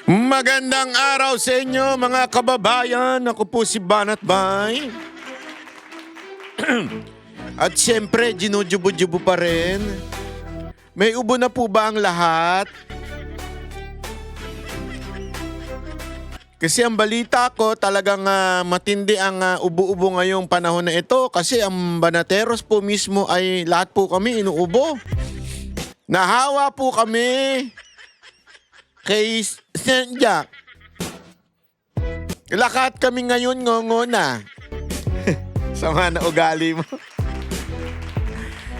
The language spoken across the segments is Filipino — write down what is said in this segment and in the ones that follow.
Magandang araw sa inyo mga kababayan. Ako po si Banat Bay. At siyempre, ginujubo-jubo pa rin. May ubo na po ba ang lahat? Kasi ang balita ko talagang matindi ang ubo-ubo ngayong panahon na ito. Kasi ang Banateros po mismo ay lahat po kami inuubo. Nahawa po kami kay St. Jack. Lakat kami ngayon ngongo na. Sama na ugali mo.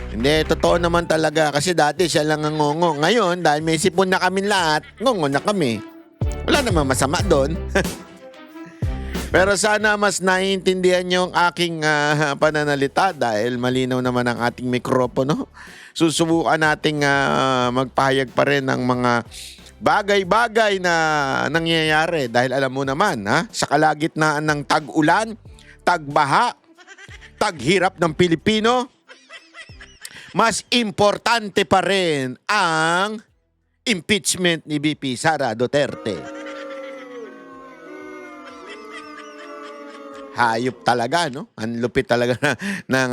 Hindi, totoo naman talaga. Kasi dati siya lang ang ngongo. Ngayon, dahil may sipon na kami lahat, ngongo na kami. Wala namang masama doon. Pero sana mas naiintindihan niyo ang aking pananalita dahil malinaw naman ang ating mikropono. Susubukan nating magpahayag pa rin ng mga bagay-bagay na nangyayari dahil alam mo naman sa kalagitnaan ng tag-ulan, tag-baha, tag-hirap ng Pilipino, mas importante pa rin ang impeachment ni VP Sara Duterte. Hayop talaga, no? Ang lupit talaga ng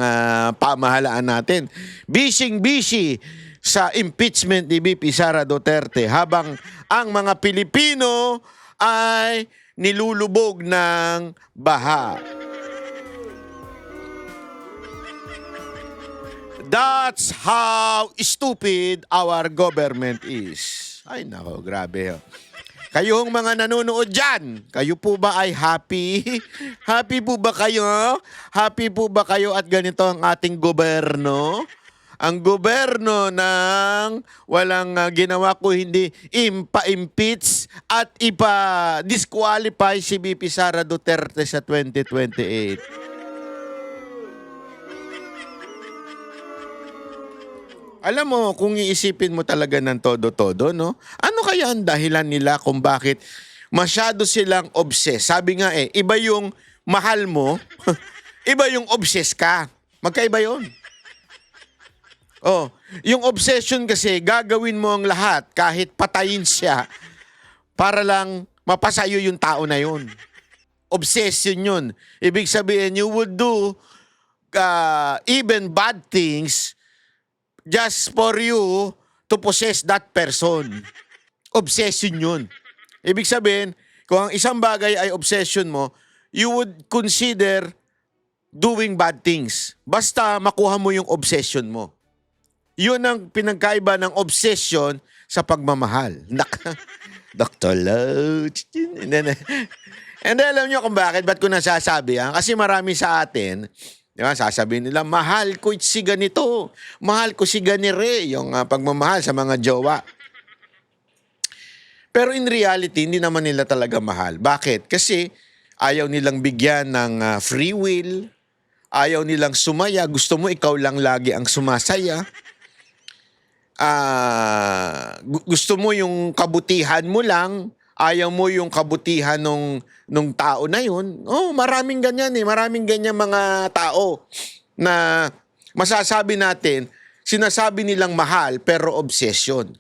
pamahalaan natin. Busy sa impeachment ni VP Sara Duterte habang ang mga Pilipino ay nilulubog ng baha. That's how stupid our government is. Ay nako, grabe. Kayong mga nanonood dyan, kayo po ba ay happy? Happy po ba kayo? Happy po ba kayo at ganito ang ating gobyerno? Ang gobyerno ng walang ginawa ko hindi impa-impeach at ipa-disqualify si VP Sara Duterte sa 2028. Alam mo, kung iisipin mo talaga ng todo-todo, no? Ano kaya ang dahilan nila kung bakit masyado silang obsessed? Sabi nga iba yung mahal mo, iba yung obsessed ka. Magkaiba yun. Oh, yung obsession kasi, gagawin mo ang lahat kahit patayin siya para lang mapasayo yung tao na yun. Obsession yun. Ibig sabihin, you would do even bad things just for you to possess that person. Obsession yun. Ibig sabihin, kung ang isang bagay ay obsession mo, you would consider doing bad things. Basta makuha mo yung obsession mo. Yun ang pinagkaiba ng obsession sa pagmamahal. Dr. Loach. And alam nyo kung bakit? Ba't ko nasasabi? Kasi marami sa atin, di ba, sasabihin nila, mahal ko si ganito, mahal ko si ganire, yung pagmamahal sa mga jowa. Pero in reality, hindi naman nila talaga mahal. Bakit? Kasi ayaw nilang bigyan ng free will, ayaw nilang sumaya, gusto mo ikaw lang lagi ang sumasaya. Gusto mo yung kabutihan mo lang, ayaw mo yung kabutihan nung tao na yun. Oh, maraming ganyan maraming ganyan mga tao na masasabi natin, sinasabi nilang mahal pero obsession.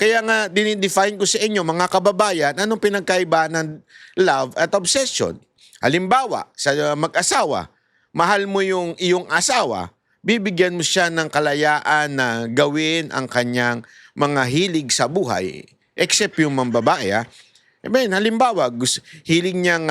Kaya nga dinidefine ko sa inyo mga kababayan, anong pinagkaiba ng love at obsession? Halimbawa, sa mag-asawa, mahal mo yung iyong asawa, bibigyan mo siya ng kalayaan na gawin ang kanyang mga hilig sa buhay, except yung mga babae. Halimbawa, hiling niyang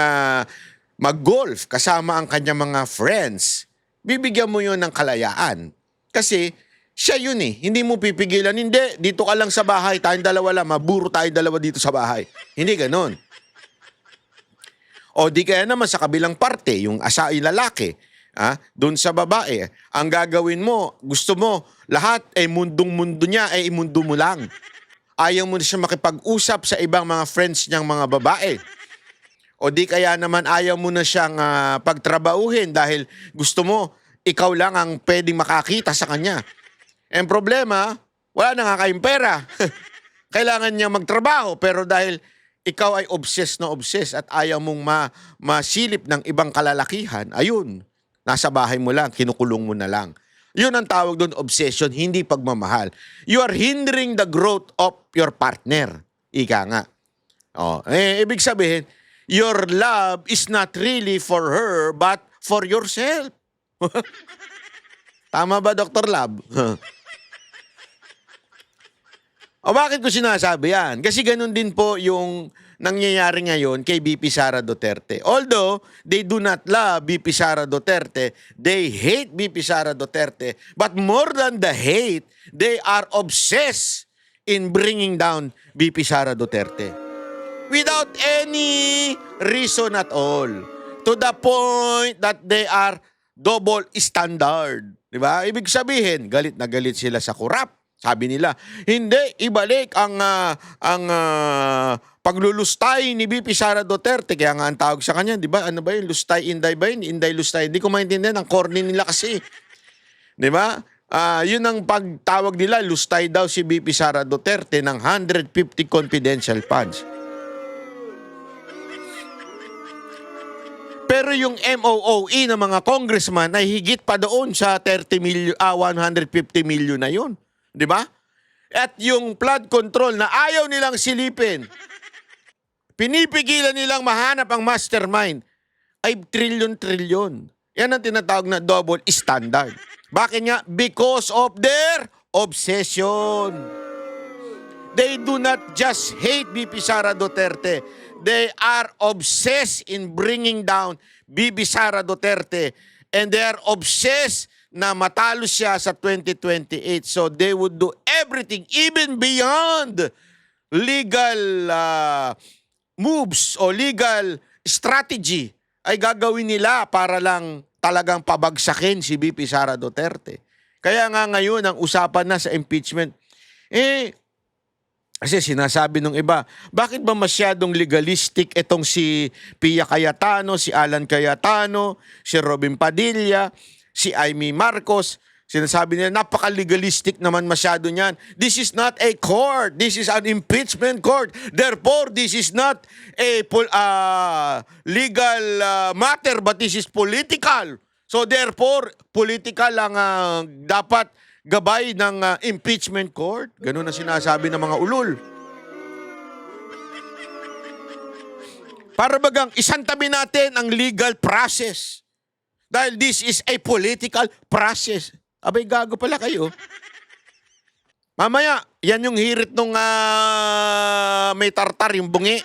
mag-golf kasama ang kanyang mga friends, bibigyan mo yun ng kalayaan. Kasi siya yun hindi mo pipigilan, hindi, dito ka lang sa bahay, tayong dalawa lang, maburo tayong dalawa dito sa bahay. Hindi ganon. O di kaya naman sa kabilang parte, yung lalaki, doon sa babae, ang gagawin mo, gusto mo, lahat mundong-mundo niya, imundo mo lang. Ayaw mo na siya makipag-usap sa ibang mga friends niyang mga babae. O di kaya naman ayaw mo na siyang pagtrabahuhin dahil gusto mo, ikaw lang ang pwedeng makakita sa kanya. Ang problema, wala na nga kayong pera. Kailangan niya magtrabaho, pero dahil ikaw ay obsessed na obsessed at ayaw mong masilip ng ibang kalalakihan, ayun, nasa bahay mo lang, kinukulong mo na lang. Yun ang tawag doon, obsession, hindi pagmamahal. You are hindering the growth of your partner. Ika nga. Ibig sabihin, your love is not really for her, but for yourself. Tama ba, Dr. Love? O bakit ko sinasabi yan? Kasi ganun din po yung nangyayari ngayon kay VP Sara Duterte. Although they do not love VP Sara Duterte, they hate VP Sara Duterte. But more than the hate, they are obsessed in bringing down VP Sara Duterte. Without any reason at all. To the point that they are double standard. Diba? Ibig sabihin, galit na galit sila sa korap. Sabi nila, hindi, ibalik ang paglulustay ni VP Sara Duterte. Kaya nga ang tawag sa kanya, di ba? Ano ba yun? Lustay, inday ba yun? Inday, lustay. Hindi ko maintindihan. Ang corny nila kasi. Di ba? Yun ang pagtawag nila, lustay daw si VP Sara Duterte ng 150 confidential funds. Pero yung MOOE ng mga congressman ay higit pa doon sa 150 million na yun. Di ba? At yung flood control na ayaw nilang silipin, pinipigilan nilang mahanap ang mastermind, ay trilyon-trilyon. Yan ang tinatawag na double standard. Bakit nga? Because of their obsession. They do not just hate VP Sara Duterte. They are obsessed in bringing down VP Sara Duterte. And they are obsessed na matalo siya sa 2028. So they would do everything, even beyond legal moves o legal strategy, ay gagawin nila para lang talagang pabagsakin si VP Sara Duterte. Kaya nga ngayon ang usapan na sa impeachment, kasi sinasabi nung iba, bakit ba masyadong legalistic itong si Pia Cayetano, si Alan Cayetano, si Robin Padilla, si Amy Marcos? Sinasabi nila, napaka-legalistic naman masyado niyan. This is not a court. This is an impeachment court. Therefore, this is not a legal matter, but this is political. So therefore, political lang dapat gabay ng impeachment court. Ganun ang sinasabi ng mga ulol. Para bagang isantabi natin ang legal process. Dahil this is a political process. Abay, gago pala kayo. Mamaya, yan yung hirit nung may tartar, yung bungi.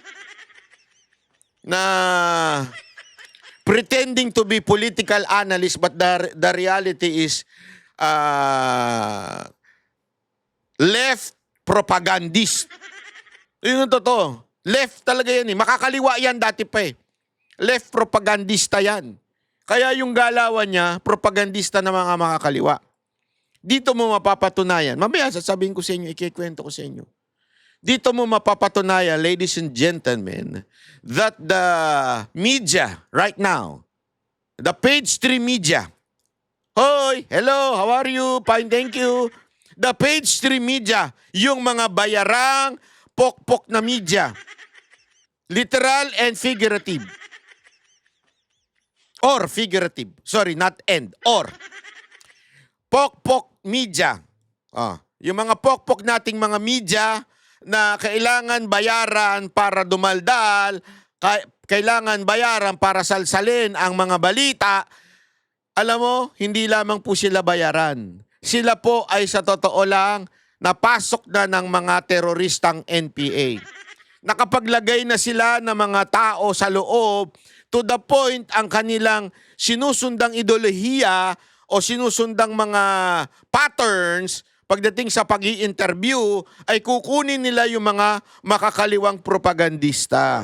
Na pretending to be political analyst, but the reality is left propagandist. Yun ang totoo. Left talaga yan eh. Makakaliwa yan dati pa eh. Left propagandista yan. Kaya yung galawan niya, propagandista na mga makakaliwa. Dito mo mapapatunayan. Mamaya sasabihin ko sa inyo, ikikwento ko sa inyo. Dito mo mapapatunayan, ladies and gentlemen, that the media right now, the page 3 media, hoy, hello, how are you? Fine, thank you. The page 3 media, yung mga bayarang pokpok na media. Literal and figurative. Or figurative. Sorry, not and. Or. Pokpok media. Yung mga pokpok nating mga media na kailangan bayaran para dumaldal, kailangan bayaran para salsalin ang mga balita. Alam mo, hindi lamang po sila bayaran. Sila po ay sa totoo lang napasok na ng mga teroristang NPA. Nakapaglagay na sila ng mga tao sa loob to the point ang kanilang sinusundang ideolohiya o sinusundang mga patterns pagdating sa pag-i-interview ay kukunin nila yung mga makakaliwang propagandista.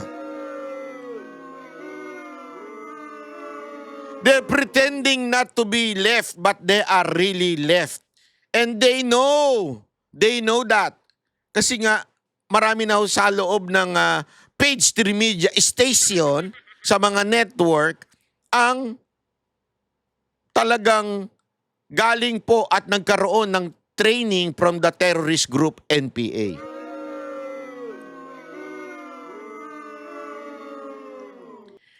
They're pretending not to be left, but they are really left. And they know that. Kasi nga, marami na sa loob ng page 3 media station sa mga network ang talagang galing po at nagkaroon ng training from the terrorist group NPA.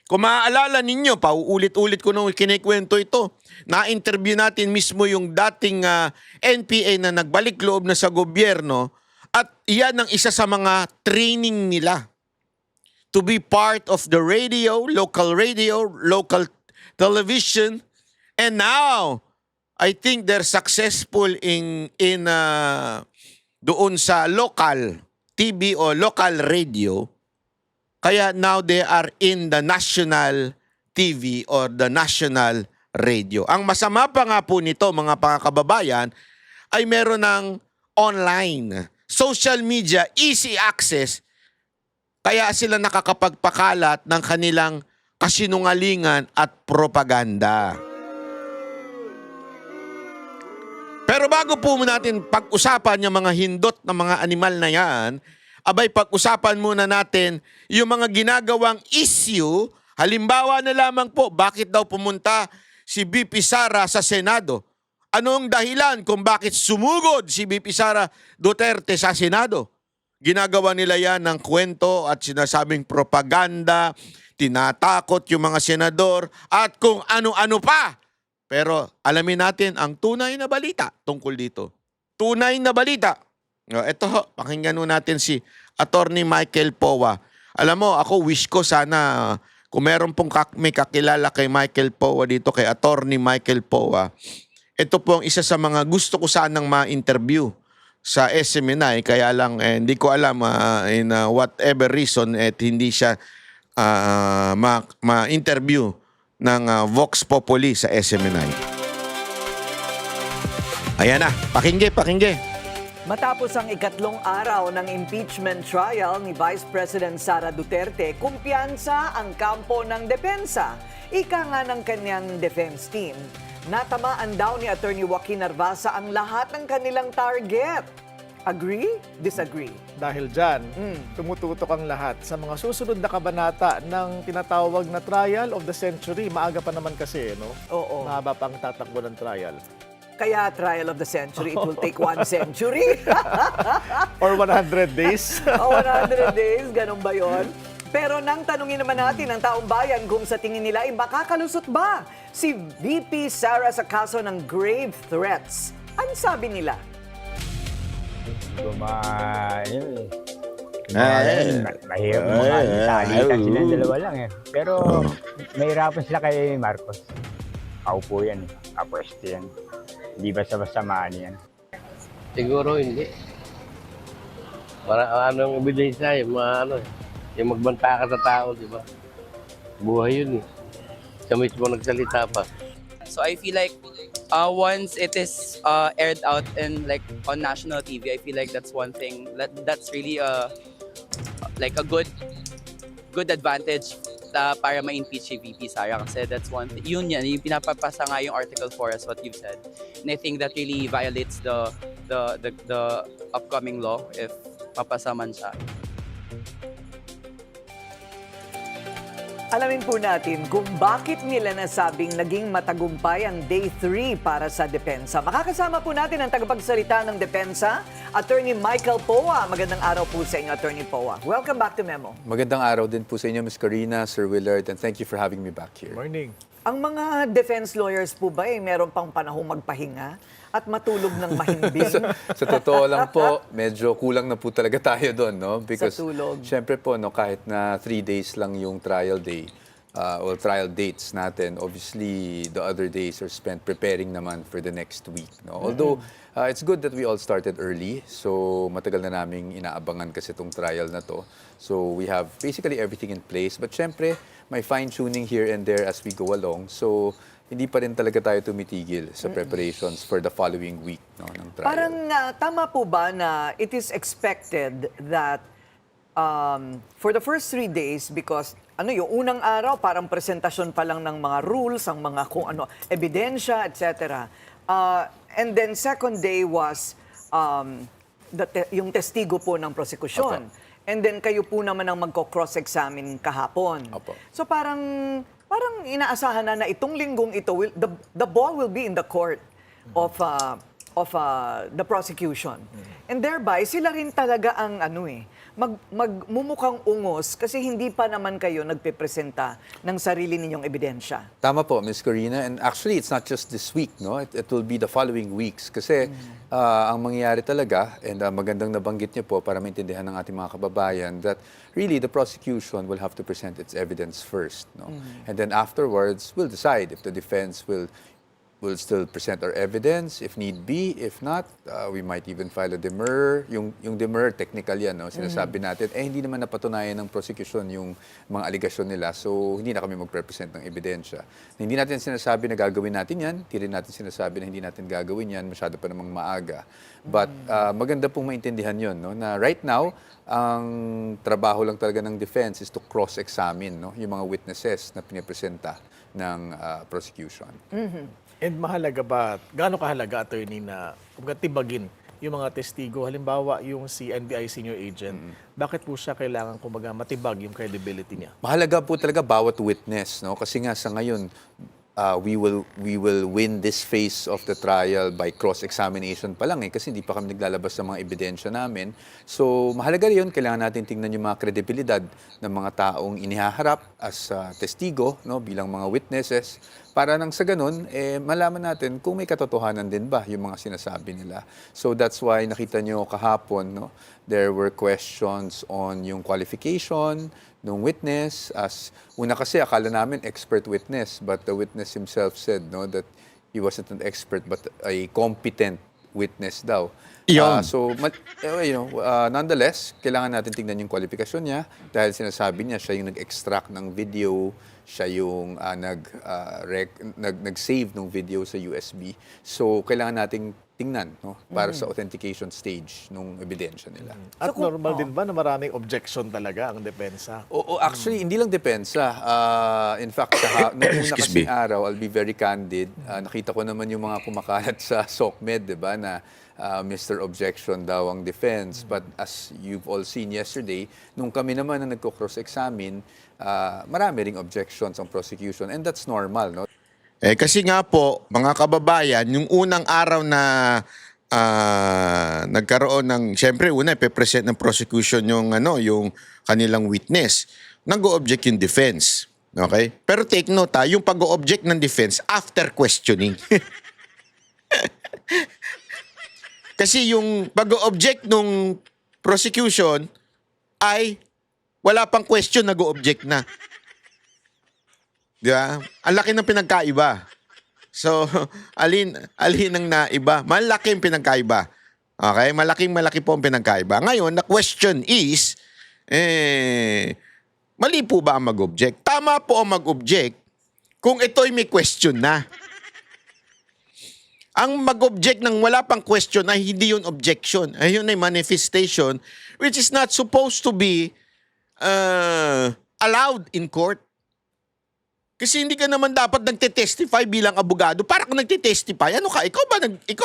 Kung maaalala ninyo, pauulit-ulit ko nung kinikwento ito, na-interview natin mismo yung dating NPA na nagbalik loob na sa gobyerno at iyan ang isa sa mga training nila. to be part of the radio, local television, and now I think they're successful in doon sa local TV o local radio. Kaya now they are in the national TV or the national radio. Ang masama pa nga po nito, mga kababayan, ay meron ng online, social media, easy access. Kaya sila nakakapagpakalat ng kanilang kasinungalingan at propaganda. Pero bago po natin pag-usapan yung mga hindot na mga animal na yan, abay pag-usapan muna natin yung mga ginagawang issue. Halimbawa na lamang po, bakit daw pumunta si VP Sara sa Senado? Ano ang dahilan kung bakit sumugod si VP Sara Duterte sa Senado? Ginagawa nila yan ng kwento at sinasabing propaganda, tinatakot yung mga senador at kung ano-ano pa. Pero alamin natin ang tunay na balita tungkol dito. Tunay na balita. Ito ho, pakinggan natin si Attorney Michael Powa. Alam mo, ako wish ko sana kung meron pong may kakilala kay Michael Powa dito, kay Attorney Michael Powa, ito po ang isa sa mga gusto ko sanang ma-interview sa SMNI. Kaya lang, hindi ko alam in whatever reason, hindi siya ma-interview ng Vox Populi sa SMNI. Ayan na, pakingge. Matapos ang ikatlong araw ng impeachment trial ni Vice President Sara Duterte, kumpiyansa ang kampo ng depensa. Ika nga ng kanyang defense team, natamaan daw ni Attorney Joaquin Narvasa ang lahat ng kanilang target. Agree? Disagree? Dahil dyan, tumututok ang lahat sa mga susunod na kabanata ng tinatawag na trial of the century. Maaga pa naman kasi, no? Oo. Mahaba pang tatakbo ng trial. Kaya trial of the century, it will take 1 century. Or 100 days. O 100 days, ganun ba yon? Pero nang tanungin naman natin ang taong bayan kung sa tingin nila ay makakalusot ba si VP Sara sa kaso ng grave threats. Ano sabi nila? Mahirap mga talitan silang dalawa lang eh. Pero mahirapan sila kay Marcos. Kaupo yan eh. Kapwesto yan. Hindi basta-basta maan yan. Siguro hindi. Para anong ebidensya yung yung magbanta ka sa tao, di ba? Buhay yun eh. Siya mismo nagsalita pa. So I feel like once it is aired out in like on national TV, I feel like that's one thing that's really like a good advantage para ma-impeach si VP Sara kasi that's one thing. Yun yung pinapapasa nga yung Article 4 as what you've said. And I think that really violates the upcoming law if papasa man siya. Alamin po natin kung bakit nila nasabing naging matagumpay ang Day 3 para sa depensa. Makakasama po natin ang tagapagsalita ng depensa, Attorney Michael Powa. Magandang araw po sa inyo, Attorney Powa. Welcome back to Memo. Magandang araw din po sa inyo, Ms. Karina, Sir Willard, and thank you for having me back here. Morning. Ang mga defense lawyers po ba meron pang panahong magpahinga at matulog ng mahimbing? Sa totoo lang po, medyo kulang na po talaga tayo doon, no? Because, Sa tulog. syempre po, no, kahit na 3 days lang yung trial day, or trial dates natin, obviously, the other days are spent preparing naman for the next week, no? Although, it's good that we all started early, so matagal na naming inaabangan kasi itong trial na to. So, we have basically everything in place, but syempre, may fine-tuning here and there as we go along. So, hindi pa rin talaga tayo tumitigil sa preparations for the following week, no, ng trial. Parang tama po ba na it is expected that for the first 3 days, because yung unang araw parang presentasyon pa lang ng mga rules, ang mga kung ano, ebidensya, etc. And then second day was yung testigo po ng prosekusyon. Opo. And then kayo po naman ang magko-cross-examine kahapon. Opo. So parang inaasahan na itong linggong ito, the ball will be in the court of of the prosecution. And thereby, sila rin talaga ang magmumukhang ungos kasi hindi pa naman kayo nagpepresenta ng sarili ninyong ebidensya. Tama po, Ms. Corina. And actually, it's not just this week, no? It will be the following weeks. Kasi ang mangyayari talaga, and magandang nabanggit niyo po para maintindihan ng ating mga kababayan, that really the prosecution will have to present its evidence first, no? And then afterwards, we'll decide if the defense will still present our evidence if need be. If not, we might even file a demurrer. Yung demurrer, technical yan, no? Sinasabi natin, hindi naman napatunayan ng prosecution yung mga aligasyon nila, so hindi na kami magpresent ng ebidensya. Hindi natin sinasabi na gagawin natin yan, hindi rin natin sinasabi na hindi natin gagawin yan, masyado pa namang maaga. But maganda pong maintindihan yun, no? Na right now, ang trabaho lang talaga ng defense is to cross-examine, no? Yung mga witnesses na pinipresenta ng prosecution. And mahalaga ba, gaano kahalaga, attorney, na kumbaga tibagin yung mga testigo? Halimbawa, yung si NBI senior agent, bakit po siya kailangan kumbaga matibag yung credibility niya? Mahalaga po talaga bawat witness, no? Kasi nga sa ngayon, we will win this phase of the trial by cross-examination pa lang kasi hindi pa kami naglalabas ng mga ebidensya namin. So mahalaga rin yun, kailangan natin tingnan yung mga kredibilidad ng mga taong inihaharap as testigo, no, bilang mga witnesses, para nang sa ganun, malaman natin kung may katotohanan din ba yung mga sinasabi nila. So that's why nakita nyo kahapon, no, there were questions on yung qualification ng witness. As una kasi akala namin expert witness, but the witness himself said, no, that he wasn't an expert but a competent witness daw. Yun. Nonetheless, kailangan natin tingnan yung kwalifikasyon niya dahil sinasabi niya siya yung nag-extract ng video, siya yung nag-save ng video sa USB. So, kailangan nating tingnan, no, para sa authentication stage ng ebidensya nila. At normal din ba na maraming objection talaga ang depensa? Oo, actually, hindi lang depensa. In fact, nung una kasing araw, I'll be very candid, nakita ko naman yung mga kumakalat sa SOCMED, di ba, na Mr. Objection daw ang defense. But as you've all seen yesterday, nung kami naman na nagko-cross-examine, marami ring objections ang prosecution. And that's normal, no? Kasi nga po, mga kababayan, yung unang araw na nagkaroon ng, siyempre una ipe-present ng prosecution yung kanilang witness. Nag-o-object yung defense. Okay? Pero take note yung pag-o-object ng defense after questioning. Kasi yung pag-o-object ng prosecution ay wala pang question, nag-o-object na. Di ba? Ang laki ng pinagkaiba. So, alin ang naiba? Malaki ang pinagkaiba. Okay? Malaki po ang pinagkaiba. Ngayon, the question is, mali po ba ang mag-object? Tama po ang mag-object kung ito'y may question na. Ang mag-object ng wala pang question ay hindi yun objection. Ay yun ay manifestation which is not supposed to be allowed in court. Kasi hindi ka naman dapat nagte-testify bilang abogado. Para kung nagte-testify, ano ka? Ikaw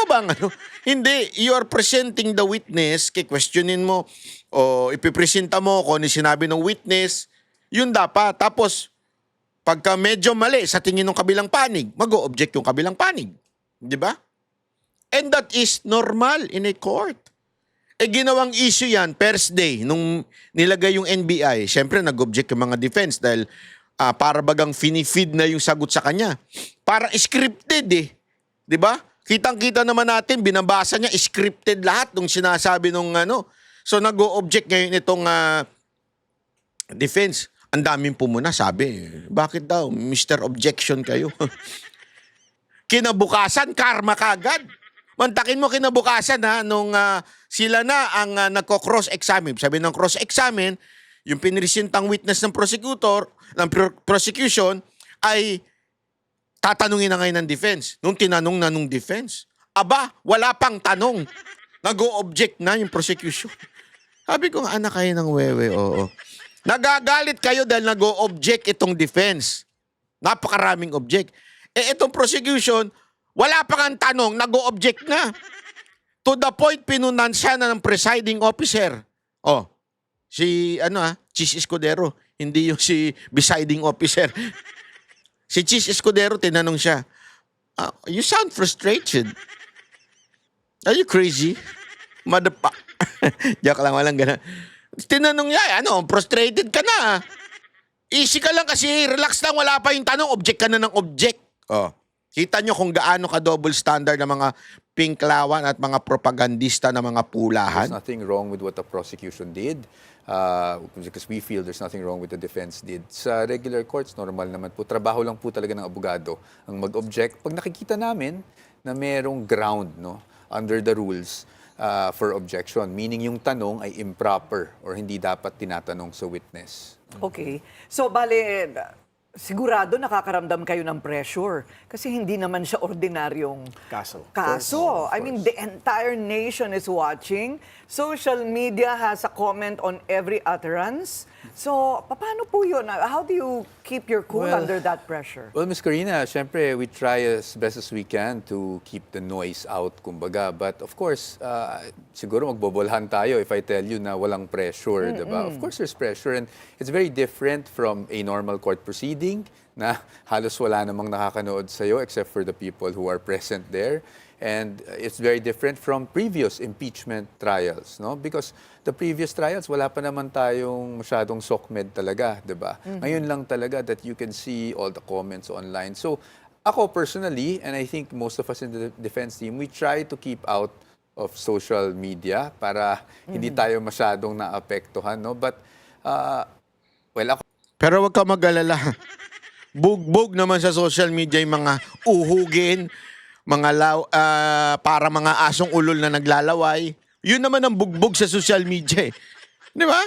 ba ang ano? Hindi. You are presenting the witness, questionin mo, o ipipresenta mo kung ano sinabi ng witness. Yun dapat. Tapos, pagka medyo mali sa tingin ng kabilang panig, mag-o-object yung kabilang panig. Di ba? And that is normal in a court. Ginawang issue yan, first day, nung nilagay yung NBI, syempre nag-object yung mga defense dahil para bagang finifeed na yung sagot sa kanya. Parang scripted Di ba? Kitang-kita naman natin, binabasa niya, scripted lahat nung sinasabi nung So nag-o-object ngayon itong defense. Ang daming pumuna, sabi. Bakit daw? Mr. Objection kayo. Kinabukasan, karma kagad. Mantakin mo kinabukasan nung sila na ang nagko-cross-examine. Sabi ng cross-examine, yung pinresentang witness ng prosecutor, ng prosecution, ay tatanungin na ngayon ng defense. Nung tinanong na nung defense, aba, wala pang tanong. Nag-o-object na yung prosecution. Sabi ko, anak kayo ng wewe, oo. Nagagalit kayo dahil nag-o-object itong defense. Napakaraming object. Itong prosecution, wala pang ang tanong, nag-o-object na. To the point, pinunansya na ng presiding officer. Si Chis Escudero, hindi yung si presiding officer. Si Chis Escudero, tinanong siya, you sound frustrated. Are you crazy? Madapa. Joke lang, walang ganun. Tinanong niya, frustrated ka na. Easy ka lang kasi, relax lang, wala pa yung tanong, object ka na ng object. Oh. Kita nyo kung gaano ka double standard ng mga pinklawan at mga propagandista ng mga pulahan. There's nothing wrong with what the prosecution did because we feel there's nothing wrong with the defense did. Sa regular courts, normal naman po. Trabaho lang po talaga ng abogado ang mag-object. Pag nakikita namin na merong ground under the rules for objection, meaning yung tanong ay improper or hindi dapat tinatanong sa witness. Okay. So, bale, sigurado nakakaramdam kayo ng pressure kasi hindi naman siya ordinaryong Kaso. kaso. I mean, the entire nation is watching. Social media has a comment on every utterance. So, paano po yun? How do you keep your cool Well, under that pressure? Well, Ms. Karina, syempre, we try as best as we can to keep the noise out, kumbaga. But of course, siguro magbobolhan tayo if I tell you na walang pressure, diba? Of course, there's pressure and it's very different from a normal court proceeding na halos wala namang nakakanood sa'yo except for the people who are present there. And it's very different from previous impeachment trials, no? Because the previous trials, wala pa naman tayong masyadong sokmed talaga, di ba? Ngayon lang talaga that you can see all the comments online. So, ako personally, and I think most of us in the defense team, we try to keep out of social media para hindi tayo masyadong naapektuhan, no? But, well, ako Pero wag ka mag-alala. Bugbog naman sa social media yung mga uhugin, para mga asong ulol na naglalaway. Yun naman ang bugbog sa social media eh. Di ba?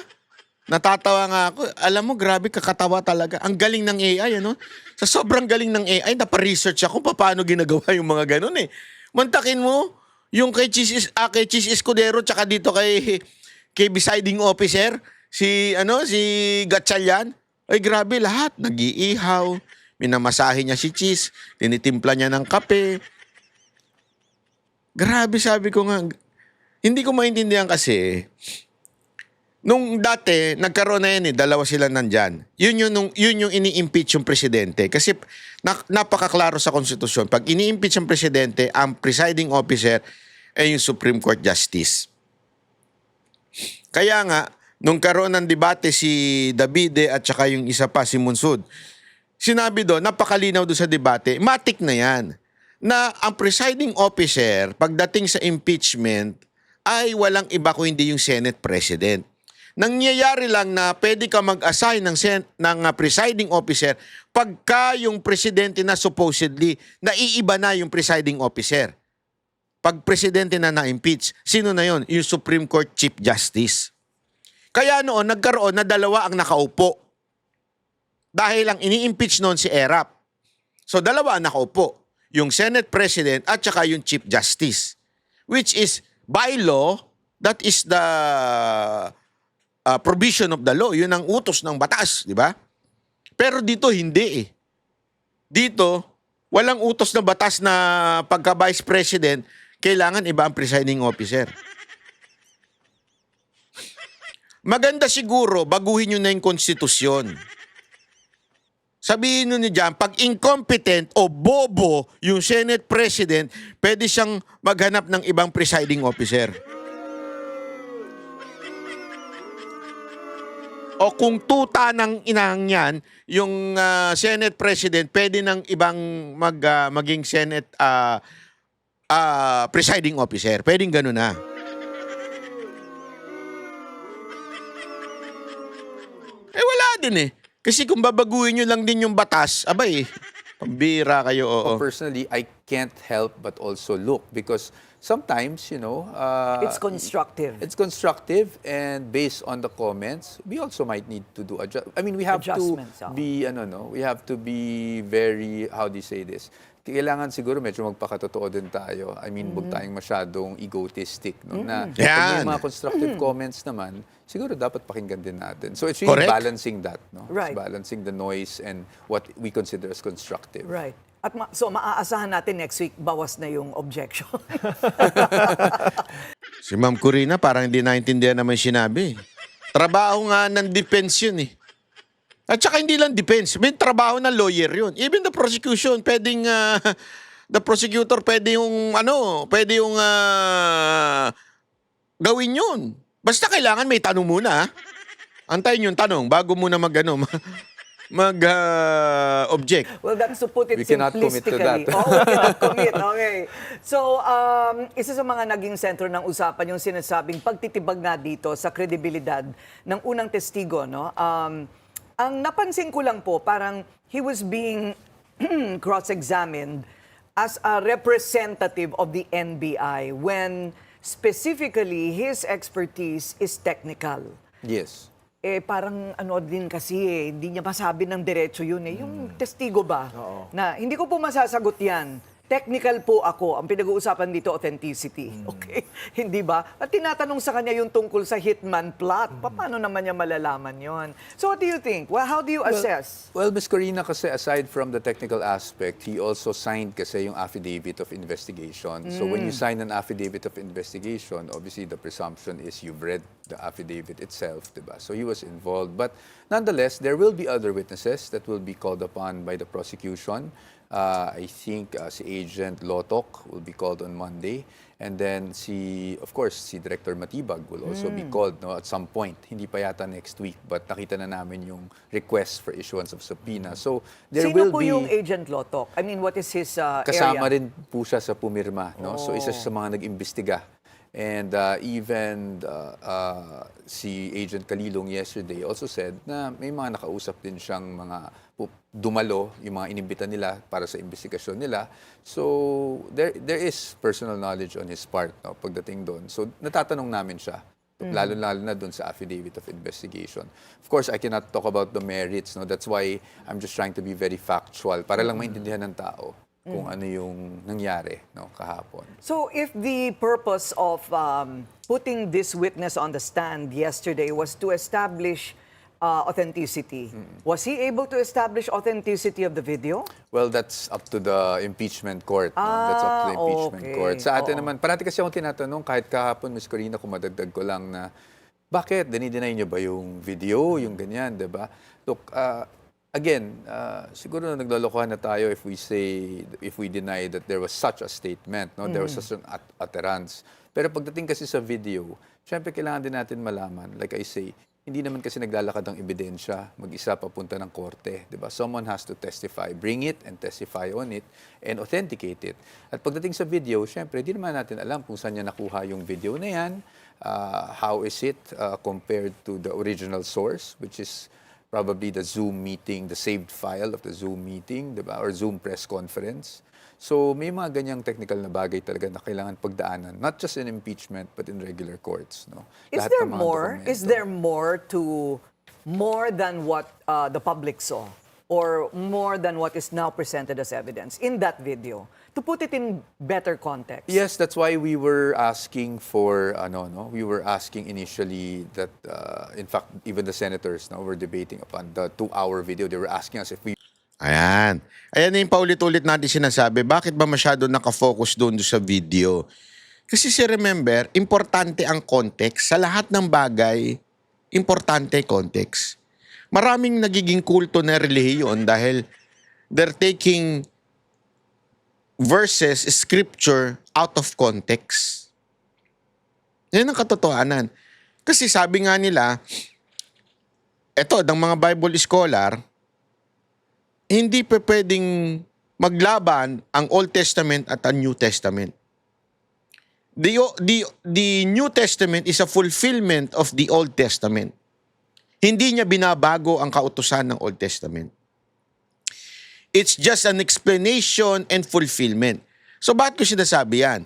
Natatawa nga ako. Alam mo, grabe kakatawa talaga. Ang galing ng AI, Sa sobrang galing ng AI, napa-research ako paano ginagawa yung mga ganun eh. Mantakin mo, yung kay Chis Escudero, tsaka dito kay presiding officer, si Gatchalian. Ay grabe lahat. Nag-iihaw, minamasahe niya si Chis, tinitimpla niya ng kape. Grabe, sabi ko nga, hindi ko maintindihan kasi, nung dati, nagkaroon na yan dalawa sila nandyan. Yun yung ini-impeach yung presidente. Kasi napakaklaro sa konstitusyon. Pag ini-impeach yung presidente, ang presiding officer ay yung Supreme Court Justice. Kaya nga, nung karoon ng debate si Davide at saka yung isa pa, si Munsud, sinabi doon, napakalinaw doon sa debate, matik na yan, na ang presiding officer, pagdating sa impeachment, ay walang iba kung hindi yung Senate President. Nangyayari lang na pwede ka mag-assign ng presiding officer pagka yung presidente na supposedly, naiiba na yung presiding officer. Pag presidente na na-impeach, sino na yon? Yung Supreme Court Chief Justice. Kaya noon, nagkaroon na dalawa ang nakaupo. Dahil ang ini-impeach noon si Erap. So dalawa ang nakaupo. Yung Senate President at saka yung Chief Justice. Which is, by law, that is the provision of the law. Yun ang utos ng batas, di ba? Pero dito hindi eh. Dito, walang utos na batas na pagka-Vice President, kailangan iba ang presiding officer. Maganda siguro, baguhin nyo na yung konstitusyon. Sabihin nyo dyan, pag incompetent o bobo yung Senate President, pwede siyang maghanap ng ibang presiding officer. O kung tuta ng inang yan, yung Senate President, pwede ng ibang maging Senate presiding officer. Pwedeng gano'n na. Wala din eh. Kasi kung babaguhin nyo lang din yung batas, abay, pambira kayo, oo. personally, I can't help but also look because sometimes, It's constructive. it's constructive and based on the comments, we also might need to do I mean, we have to Adjustments, be we have to be very, how do you say this? Kailangan siguro medyo magpakatotoo din tayo. I mean, huwag tayong masyadong egotistic, no? Na pag Yan. may mga constructive comments naman, siguro dapat pakinggan din natin. So it's really Correct. balancing that, no? Right. It's balancing the noise and what we consider as constructive. Right. At so maaasahan natin next week, bawas na yung objection. Si Ma'am Corina parang hindi naintindihan naman sinabi. Trabaho nga ng defense yun eh. At saka hindi lang defense, may trabaho ng lawyer yun. Even the prosecution, pwedeng the prosecutor pwede yung pwede yung gawin yun. Basta kailangan may tanong muna. Antayin yung tanong bago muna object. Well, that's to put it We cannot commit to simplistically. that. Oh, we cannot commit. Okay. So, isa sa mga naging sentro ng usapan yung sinasabing pagtitibag nga dito sa kredibilidad ng unang testigo, no? Ang napansin ko lang po, parang he was being cross-examined as a representative of the NBI when specifically his expertise is technical. Yes. Parang din kasi hindi niya masabi ng diretso yun Yung testigo ba? Na hindi ko po masasagot yan. Technical po ako. Ang pinag-uusapan dito, authenticity. Okay? Hindi ba? At tinatanong sa kanya yung tungkol sa hitman plot. Paano naman niya malalaman yon? So what do you think? Well, how do you assess? Well, Ms. Corina, kasi aside from the technical aspect, he also signed kasi yung affidavit of investigation. So when you sign an affidavit of investigation, obviously the presumption is you've read the affidavit itself, diba? So he was involved. But nonetheless, there will be other witnesses that will be called upon by the prosecution. I think si Agent Lotok will be called on Monday. And then of course, si Director Matibag will also be called at some point. Hindi pa yata next week, but nakita na namin yung request for issuance of subpoena. So there Sino will po be... yung Agent Lotok? I mean, what is his Kasama area? rin po siya sa pumirma. No? So isa siya sa mga nag-imbestiga. And even si Agent Kalilong yesterday also said na may mga nakausap din siyang mga dumalo, yung mga inimbita nila para sa investigasyon nila. So there is personal knowledge on his part pagdating doon. So natatanong namin siya, lalo-lalo na doon sa affidavit of investigation. Of course, I cannot talk about the merits. That's why I'm just trying to be very factual para lang maintindihan ng tao kung ano yung nangyari kahapon. So if the purpose of putting this witness on the stand yesterday was to establish authenticity, was he able to establish authenticity of the video? Well, that's up to the impeachment court. That's up to the impeachment okay. court. Sa atin naman, parati kasi akong tinatanong, kahit kahapon, Ms. Corina, kung madagdag ko lang na, bakit? Dinideny niyo ba yung video, yung ganyan, di ba? Look, again, siguro naglolokohan na tayo if we deny that there was such a statement, there was such an utterance. Pero pagdating kasi sa video, syempre kailangan din natin malaman, like I say, hindi naman kasi naglalakad ang ebidensya, mag-isa papunta ng korte, di ba? Someone has to testify, bring it and testify on it and authenticate it. At pagdating sa video, syempre, di naman natin alam kung saan niya nakuha yung video na yan, how is it compared to the original source, which is probably the Zoom meeting, the saved file of the Zoom meeting, diba? Or Zoom press conference. So may mga ganyang technical na bagay talaga na kailangan pagdaanan, not just in impeachment but in regular courts. Is Lahat there ng mga more? dokumento. Is there more than what the public saw? Or more than what is now presented as evidence in that video? To put it in better context. Yes, that's why we were asking for we were asking initially that in fact even the senators were debating upon the 2-hour video. They were asking us if we Ayan. Ayan na yung paulit-ulit natin sinasabi. Bakit ba masyado nakafocus doon sa video? Kasi remember, importante ang context. Sa lahat ng bagay, importante context. Maraming nagiging kulto na relihiyon dahil they're taking verses, scripture out of context. Yan ang katotohanan. Kasi sabi nga nila, eto, ng mga Bible scholar, hindi pa pwedeng maglaban ang Old Testament at ang New Testament. The New Testament is a fulfillment of the Old Testament. Hindi niya binabago ang kautusan ng Old Testament. It's just an explanation and fulfillment. So bakit ko sinasabi yan?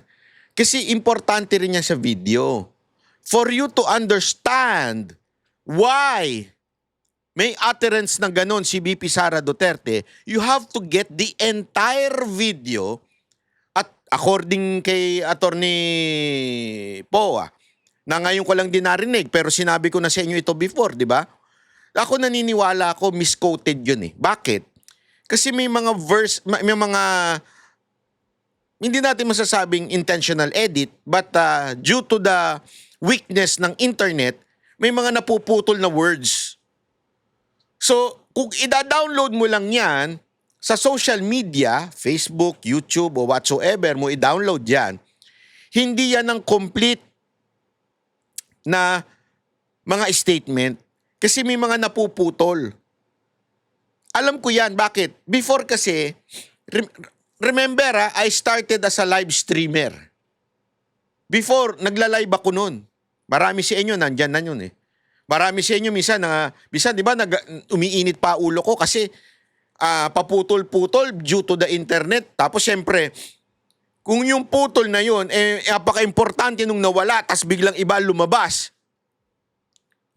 Kasi importante rin yan sa video. For you to understand why may utterance ng ganon si VP Sara Duterte, you have to get the entire video at according kay Attorney Poa, na ngayon ko lang din narinig pero sinabi ko na sa inyo ito before, di ba? Ako naniniwala ako misquoted yun eh. Bakit? Kasi may mga may mga hindi natin masasabing intentional edit but due to the weakness ng internet, may mga napuputol na words. So, kung ida-download mo lang yan, sa social media, Facebook, YouTube, o whatsoever mo i-download yan, hindi yan ang complete na mga statement kasi may mga napuputol. Alam ko yan. Bakit? Before kasi, remember I started as a live streamer. Before, nagla-live ako nun. Marami sa inyo, nandyan na yun eh. Marami sa inyo minsan, di ba, umiinit pa ulo ko kasi paputol-putol due to the internet. Tapos syempre, kung yung putol na yun, napaka-importante nung nawala, tas biglang iba lumabas.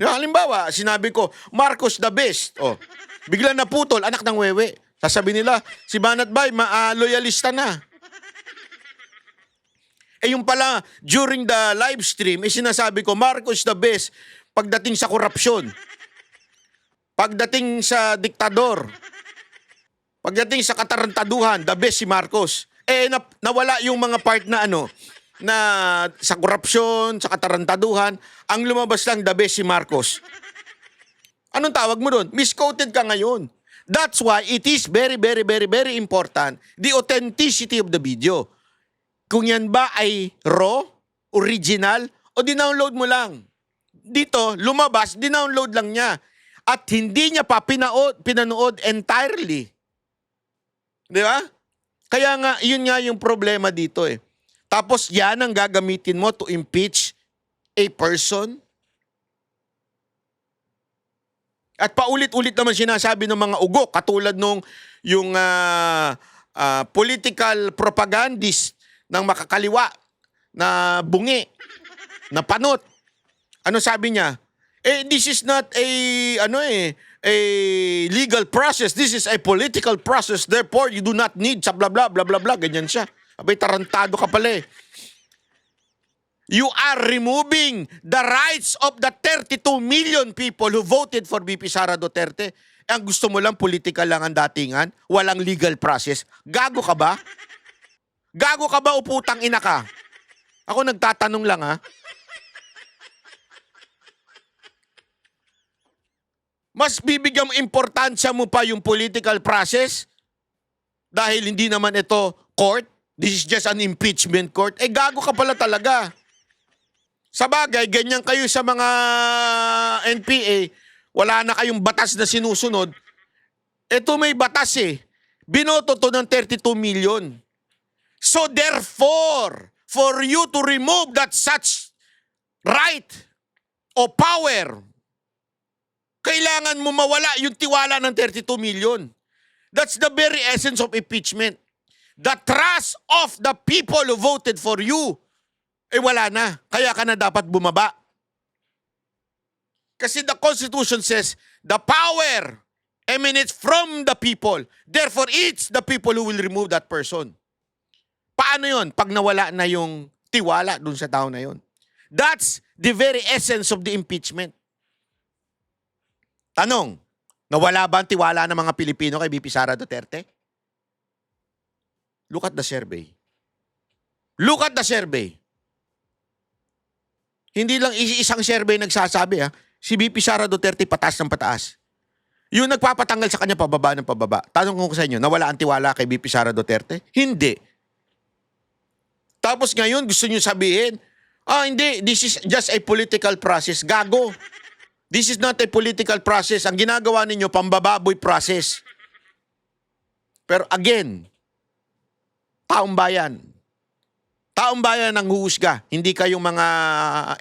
Halimbawa, sinabi ko, Marcos the best. Oh, biglang naputol, anak ng wewe. Sasabi nila, si Banat Bay, loyalista na. Yung pala, during the live stream, sinasabi ko, Marcos the best pagdating sa korupsyon. Pagdating sa diktador. Pagdating sa katarantaduhan, the best si Marcos. Nawala yung mga part na na sa korupsyon, sa katarantaduhan, ang lumabas lang the best si Marcos. Anong tawag mo doon? Misquoted ka ngayon. That's why it is very, very, very, very important the authenticity of the video. Kung yan ba ay raw, original, o dinownload mo lang. Dito, lumabas, dinownload lang niya. At hindi niya pa pinanood entirely. Di ba? Kaya nga, yun nga yung problema dito eh. Tapos yan ang gagamitin mo to impeach a person. At paulit-ulit naman sinasabi ng mga ugo, katulad nung yung political propagandist ng makakaliwa na bungi, na panot. Ano sabi niya? This is not a legal process. This is a political process. Therefore, you do not need sa bla bla bla bla bla. Ganyan siya. Abay, tarantado ka pala eh. You are removing the rights of the 32 million people who voted for VP Sara Duterte. Ang gusto mo lang, political lang ang datingan, walang legal process. Gago ka ba? Gago ka ba o putang ina ka? Ako nagtatanong lang ha. Mas bibigyan importansya mo pa yung political process dahil hindi naman ito court. This is just an impeachment court. Gago ka pala talaga. Sa bagay, ganyan kayo sa mga NPA, wala na kayong batas na sinusunod. Ito may batas eh. Binoto to ng 32 million. So therefore, for you to remove that such right o power, kailangan mo mawala yung tiwala ng 32 million. That's the very essence of impeachment. The trust of the people who voted for you, wala na. Kaya ka na dapat bumaba. Kasi the Constitution says, the power emanates from the people. Therefore, it's the people who will remove that person. Paano yon pag nawala na yung tiwala dun sa tao na yon? That's the very essence of the impeachment. Tanong, nawala ba ang tiwala ng mga Pilipino kay VP Sara Duterte? Look at the survey. Look at the survey. Hindi lang isang survey nagsasabi si VP Sara Duterte pataas ng pataas. Yung nagpapatanggal sa kanya pababa ng pababa. Tanong ko sa inyo, nawala ang tiwala kay VP Sara Duterte? Hindi. Tapos ngayon, gusto nyo sabihin, hindi, this is just a political process. Gago. This is not a political process. Ang ginagawa ninyo, pambababoy process. Pero again, taong bayan. Taong bayan ang huhusga. Hindi kayong mga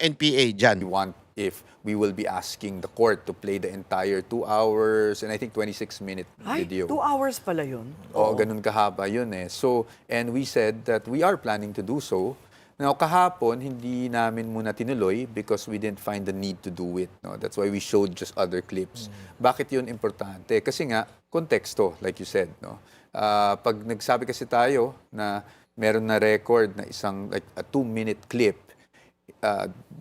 NPA dyan. We want if we will be asking the court to play the entire 2 hours and I think 26-minute Ay, video. 2 hours pala yun. Oo, ganun kahaba yun eh. So, and we said that we are planning to do so. Now, kahapon, hindi namin muna tinuloy because we didn't find the need to do it. No? That's why we showed just other clips. Bakit yun importante? Kasi nga, konteksto, like you said. No? Pag nagsabi kasi tayo na meron na record na isang like a 2-minute clip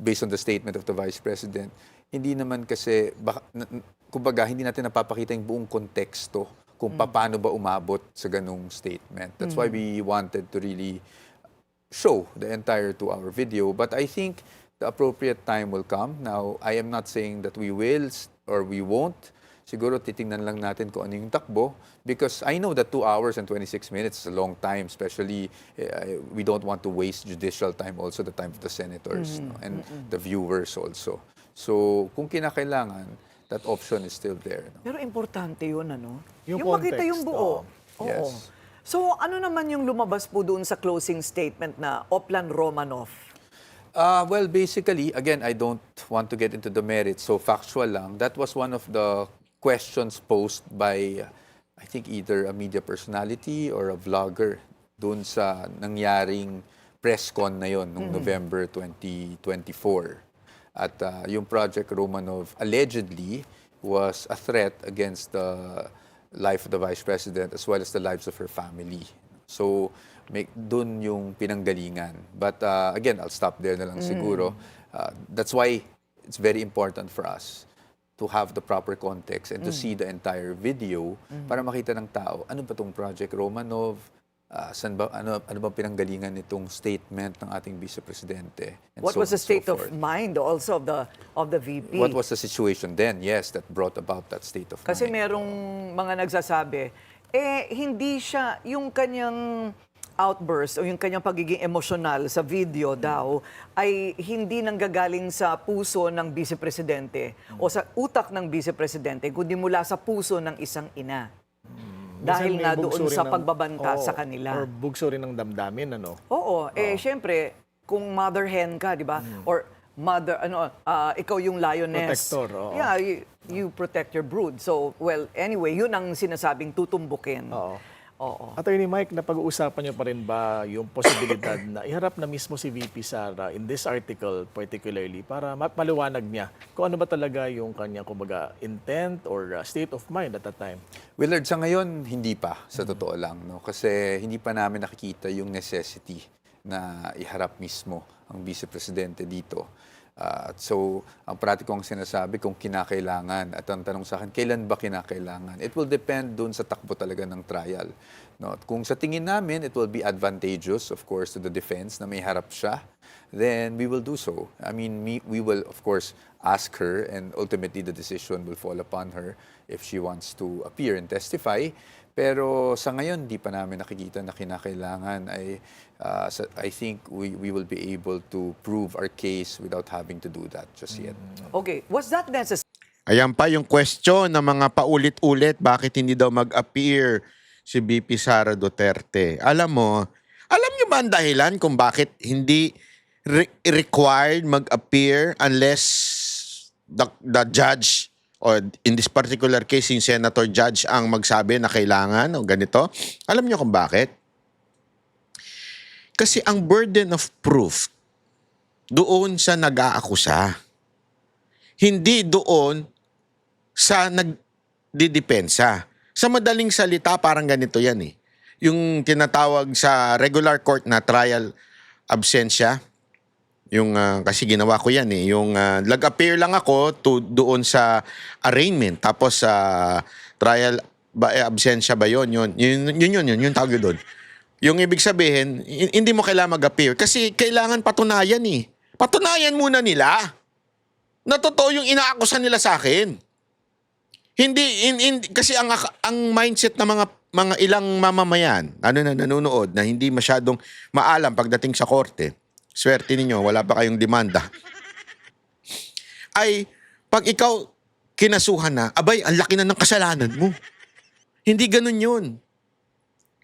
based on the statement of the Vice President, hindi naman kasi, kumbaga, hindi natin napapakita yung buong konteksto kung paano ba umabot sa ganung statement. That's why we wanted to really show the entire 2-hour video. But I think the appropriate time will come. Now, I am not saying that we will or we won't siguro titingnan lang natin kung ano yung takbo because I know that 2 hours and 26 minutes is a long time, especially we don't want to waste judicial time, also the time of the senators no? And the viewers also. So kung kinakailangan, that option is still there. No? Pero importante yun, ano? Yung makita yung context, buo. Oo. Yes. So, ano naman yung lumabas po doon sa closing statement na Oplan Romanov? Well, basically, again, I don't want to get into the merits, so factual lang. That was one of the questions posed by, I think, either a media personality or a vlogger dun sa nangyaring press con na yon noong November 2024. At yung Project Romanov allegedly was a threat against the life of the Vice President as well as the lives of her family. So, dun yung pinanggalingan. But again, I'll stop there na lang siguro. That's why it's very important for us to have the proper context and to see the entire video para makita ng tao, ano ba tong Project Romanov, ano ba pinanggalingan nitong statement ng ating Vice Presidente. And What so was the on and so state of forth. mind also of the VP? What was the situation then, yes, that brought about that state of Kasi mind? merong mga nagsasabi, hindi siya, yung kanyang outburst o yung kanyang pagiging emosyonal sa video daw ay hindi nanggagaling sa puso ng Vice Presidente o sa utak ng Vice Presidente, kundi mula sa puso ng isang ina. Dahil Minsan may nga bugso doon rin sa ng- pagbabanta Oo, sa kanila. Or bugso rin ng damdamin, ano? Oo, syempre, kung mother hen ka, di ba? Or mother, ikaw yung lioness. Protector, oo. Yeah, you protect your brood. So, well, anyway, yun ang sinasabing tutumbukin. Oo. Oo. Attorney Mike, napag-uusapan niyo pa rin ba yung posibilidad na iharap na mismo si VP Sara in this article particularly para maliwanag niya kung ano ba talaga yung kanyang kumbaga intent or state of mind at that time? Willard, sa ngayon, hindi pa, sa totoo lang. No? Kasi hindi pa namin nakikita yung necessity na iharap mismo ang Vice Presidente dito. So, ang parati kong sinasabi kung kinakailangan at ang tanong sa akin, kailan ba kinakailangan? It will depend dun sa takbo talaga ng trial. No? At kung sa tingin namin, it will be advantageous, of course, to the defense na may harap siya, then we will do so. I mean, we will, of course, ask her and ultimately the decision will fall upon her if she wants to appear and testify. Pero sa ngayon, di pa namin nakikita na kinakailangan. I think we will be able to prove our case without having to do that just yet. Okay, was that necessary? Ayan pa yung question ng mga paulit-ulit, bakit hindi daw mag-appear si VP Sara Duterte. Alam niyo ba ang dahilan kung bakit hindi required mag-appear unless the judge or in this particular case, yung senator judge ang magsabi na kailangan o ganito? Alam niyo kung bakit? Kasi ang burden of proof doon sa nag-aakusa. Hindi doon sa nagdidepensa. Sa madaling salita, parang ganito yan eh. Yung tinatawag sa regular court na trial absentia, yung kasi ginawa ko yan eh. Yung nag-appear lang ako doon sa arraignment. Tapos sa trial absentia ba yun? Yun tawag doon. Yung ibig sabihin, hindi mo kailangan mag-appear. Kasi kailangan patunayan eh. Patunayan muna nila na totoo yung inaakusan nila sa akin. Hindi kasi ang mindset ng mga ilang mamamayan, na nanonood na hindi masyadong maalam pagdating sa korte. Swerte ninyo, wala pa kayong demanda. Ay pag ikaw kinasuhan na, abay, ang laki na ng kasalanan mo. Hindi ganun 'yun.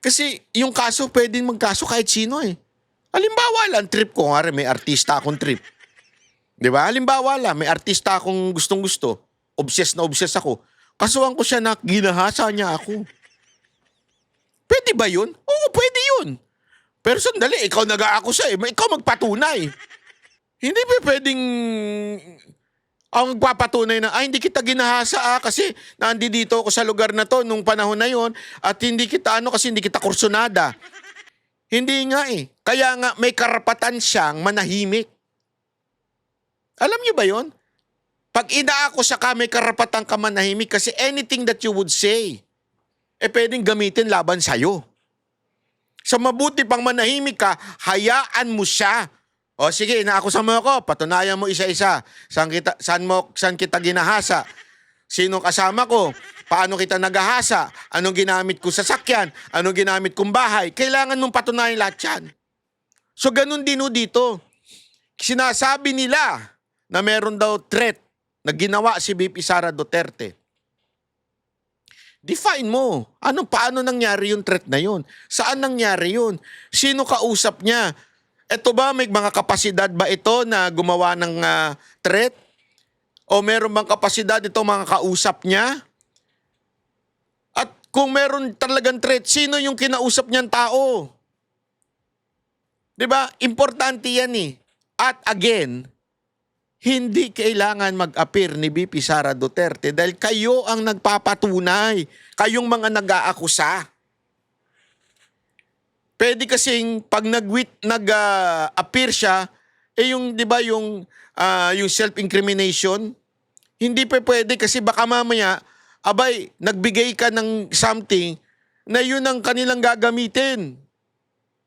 Kasi yung kaso pwedeng magkaso kahit sino eh. Halimbawa lang, trip ko, may artista akong trip. Di ba? Halimbawa lang, may artista akong gustong-gusto. Obsessed na obsessed ako. Kasuhan ko siya na ginahasa niya ako. Pwede ba yun? Oo, pwede yun. Pero sandali, ikaw nag-aakusa eh. Ikaw magpatunay. Hindi ba pwedeng ang magpapatunay na, hindi kita ginahasa kasi nandito ako sa lugar na to nung panahon na yon at hindi kita kasi hindi kita kursunada. Hindi nga eh. Kaya nga may karapatan siyang manahimik. Alam niyo ba yon? Pag inaakusa ka, may karapatan ka manahimik kasi anything that you would say, pwedeng gamitin laban sa'yo. Sa mabuti pang manahimik ka, hayaan mo siya. O sige, inaakusa mo ako, patunayan mo isa-isa. Saan kita ginahasa? Sino kasama ko? Paano kita nagahasa? Anong ginamit ko sa sakyan? Anong ginamit kong bahay? Kailangan mong patunayan lahat yan. So ganun din dito. Sinasabi nila na meron daw threat na ginawa si VP Sara Duterte. Define mo. Paano nangyari yung threat na yun? Saan nangyari yun? Sino kausap niya? Ito ba, may mga kapasidad ba ito na gumawa ng threat? O meron bang kapasidad ito mga kausap niya? At kung meron talagang threat, sino yung kinausap niyang tao? 'Di ba? Importante yan eh. At again, hindi kailangan mag-appear ni VP Sara Duterte dahil kayo ang nagpapatunay. Kayong mga nag-aakusa. Pwede kasing pag nag-appear siya, yung 'di ba yung self-incrimination, hindi pa pwede kasi baka mamaya abay nagbigay ka ng something na yun ang kanilang gagamitin.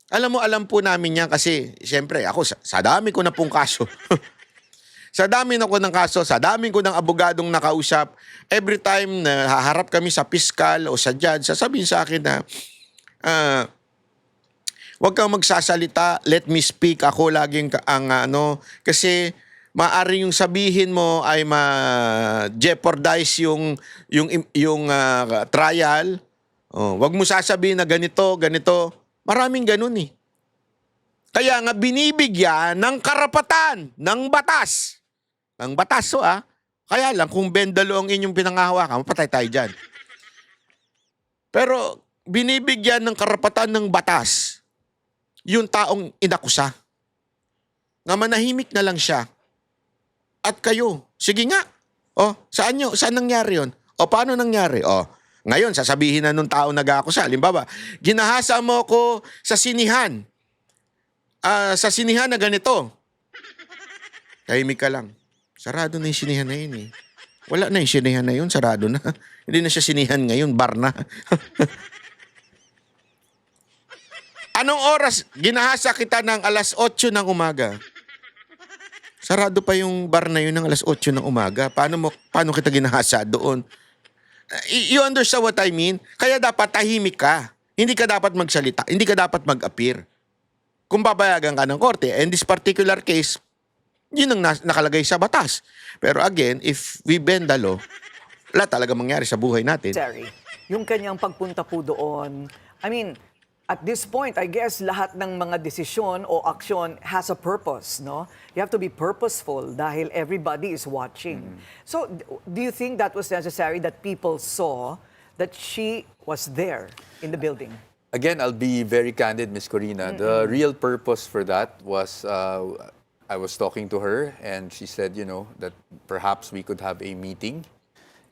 Alam po namin yan kasi siyempre ako sa dami ko na pong kaso. Sa dami na ko ng kaso, sa dami ko ng abogadong nakausap, every time na haharap kami sa piskal o sa judge, sasabihin sa akin na huwag kang magsasalita, let me speak. Ako laging kasi maaari yung sabihin mo ay ma-jeopardize yung trial. Huwag mo sasabihin na ganito. Maraming ganun eh. Kaya nga binibigyan ng karapatan ng batas. Ng batas Kaya lang kung bendalo ang inyong pinangahawakan, mapatay tayo dyan. Pero binibigyan ng karapatan ng batas yung taong inakusa. Na manahimik na lang siya. At kayo, sige nga. Saan nangyari yun? Paano nangyari? Ngayon, sasabihin na nung tao nag-aakusa. Halimbawa, ginahasa mo ko sa sinihan. Sa sinihan na ganito. Tahimik ka lang. Sarado na yung sinihan na yun eh. Wala na yung sinihan na yun, sarado na. Hindi na siya sinihan ngayon, bar na. Anong oras? Ginahasa kita ng alas 8 ng umaga. Sarado pa yung bar na yun ng alas 8 ng umaga. Paano kita ginahasa doon? You understand what I mean? Kaya dapat tahimik ka. Hindi ka dapat magsalita. Hindi ka dapat mag-appear. Kung papayagan ka ng korte, in this particular case, yun ang nakalagay sa batas. Pero again, if we bend the law, wala talaga mangyari sa buhay natin. Terry, yung kanyang pagpunta po doon, I mean, at this point, I guess lahat ng mga desisyon o aksyon has a purpose, no? You have to be purposeful dahil everybody is watching. So, do you think that was necessary that people saw that she was there in the building? Again, I'll be very candid, Miss Corina. The real purpose for that was I was talking to her and she said, that perhaps we could have a meeting.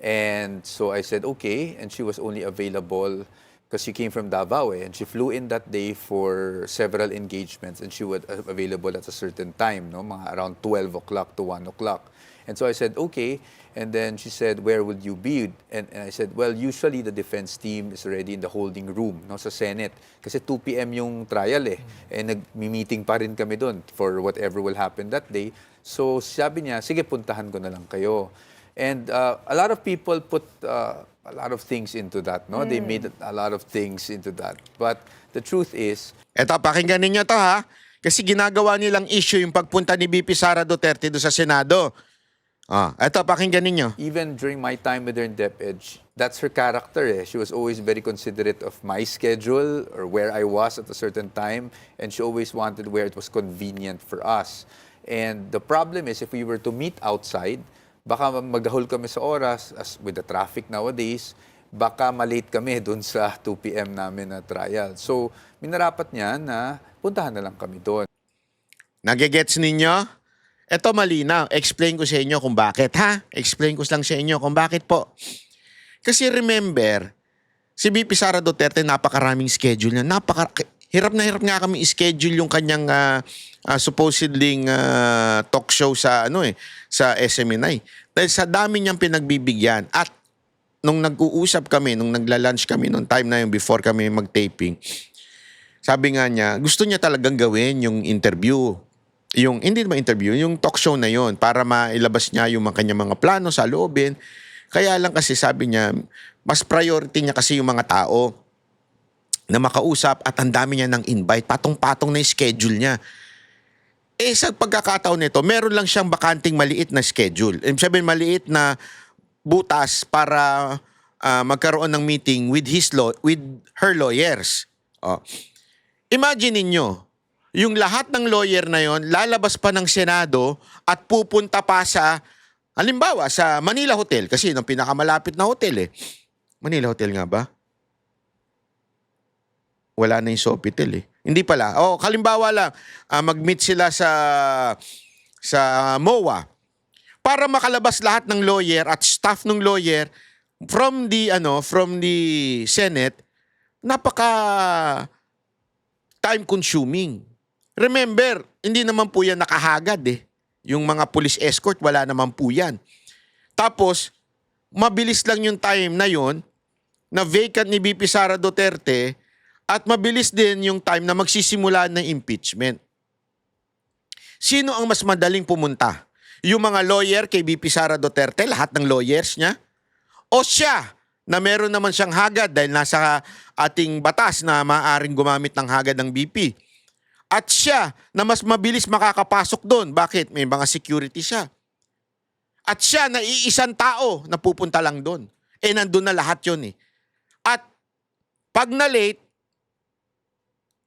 And so I said, okay. And she was only available because she came from Davao and she flew in that day for several engagements and she was available at a certain time, mga around 12 o'clock to 1 o'clock. And so I said, okay. And then she said, where would you be? And I said, well, usually the defense team is already in the holding room, sa Senate. Kasi 2 p.m. yung trial eh. Nag-meeting pa rin kami doon for whatever will happen that day. So sabi niya, sige, puntahan ko na lang kayo. And a lot of people put a lot of things into that, no? They made a lot of things into that. But the truth is... Eto, pakinggan ninyo to ha. Kasi ginagawa nilang issue yung pagpunta ni VP Sara Duterte doon sa Senado. Eto, pakinggan ninyo. Even during my time with her in DepEd, that's her character eh. She was always very considerate of my schedule or where I was at a certain time. And she always wanted where it was convenient for us. And the problem is, if we were to meet outside, baka magdahol kami sa oras, as with the traffic nowadays, baka malate kami doon sa 2 p.m. namin na trial. So, minarapat niya na puntahan na lang kami doon. Nagigets ninyo? Ito malinaw. Explain ko sa inyo kung bakit, ha? Explain ko lang sa inyo kung bakit po. Kasi remember, si VP Sara Duterte, napakaraming schedule niya. Hirap na hirap nga kami i-schedule yung kanyang supposedly talk show sa sa SMNI. Dahil sa dami niyang pinagbibigyan. At nung nag-uusap kami, nung nagla-lunch kami, nung time na yun before kami mag-taping, sabi nga niya, gusto niya talagang gawin yung interview. Hindi naman interview, yung talk show na yon para mailabas niya yung kanyang mga plano sa loobin. Kaya lang kasi sabi niya, mas priority niya kasi yung mga tao na makausap at ang dami niya ng invite, patong-patong na yung schedule niya. Eh sa pagkakataon nito, meron lang siyang bakanting maliit na schedule. Ibig sabihin, maliit na butas para magkaroon ng meeting with her lawyers. Oh. Imagine ninyo, yung lahat ng lawyer na yon lalabas pa ng Senado at pupunta pa sa, halimbawa, sa Manila Hotel. Kasi yung pinakamalapit na hotel Manila Hotel nga ba? Wala na yung Sofitel Hindi pala. Halimbawa lang, mag-meet sila sa MOA para makalabas lahat ng lawyer at staff ng lawyer from the Senate, napaka time consuming. Remember, hindi naman po yan nakahagad Yung mga police escort, wala naman po yan. Tapos, mabilis lang yung time na yon na vacant ni VP Sara Duterte at mabilis din yung time na magsisimula ng impeachment. Sino ang mas madaling pumunta? Yung mga lawyer kay VP Sara Duterte, lahat ng lawyers niya? O siya na meron naman siyang hagad dahil nasa ating batas na maaaring gumamit ng hagad ng VP? At siya na mas mabilis makakapasok doon. Bakit? May mga security siya. At siya na iisang tao na pupunta lang doon. Nandun na lahat yun At pag na-late,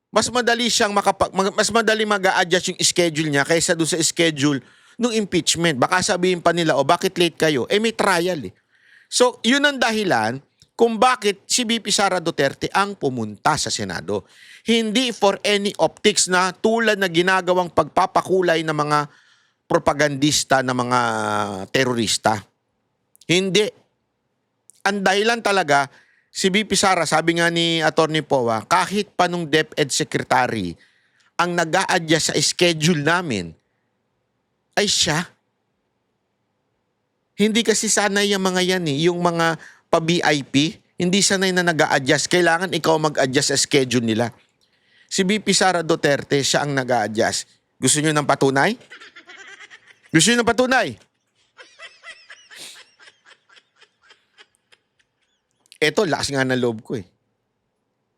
mas madali siyang mas madali mag-a-adjust yung schedule niya kaysa doon sa schedule ng impeachment. Baka sabihin pa nila, bakit late kayo? May trial So, yun ang dahilan kung bakit si VP Sara Duterte ang pumunta sa Senado. Hindi for any optics na tulad na ginagawang pagpapakulay ng mga propagandista na mga terorista. Hindi. Ang dahilan talaga, si VP Sara, sabi nga ni Atty. Poa, kahit pa nung DepEd Secretary, ang nag-a-adjust sa schedule namin ay siya. Hindi kasi sanay yung mga yan yung mga pa-VIP, hindi sanay na nag-a-adjust. Kailangan ikaw mag-adjust sa schedule nila. Si VP Sara Duterte, siya ang nag-a-adjust. Gusto niyo ng patunay? Gusto niyo ng patunay? Eto, lakas nga ng loob ko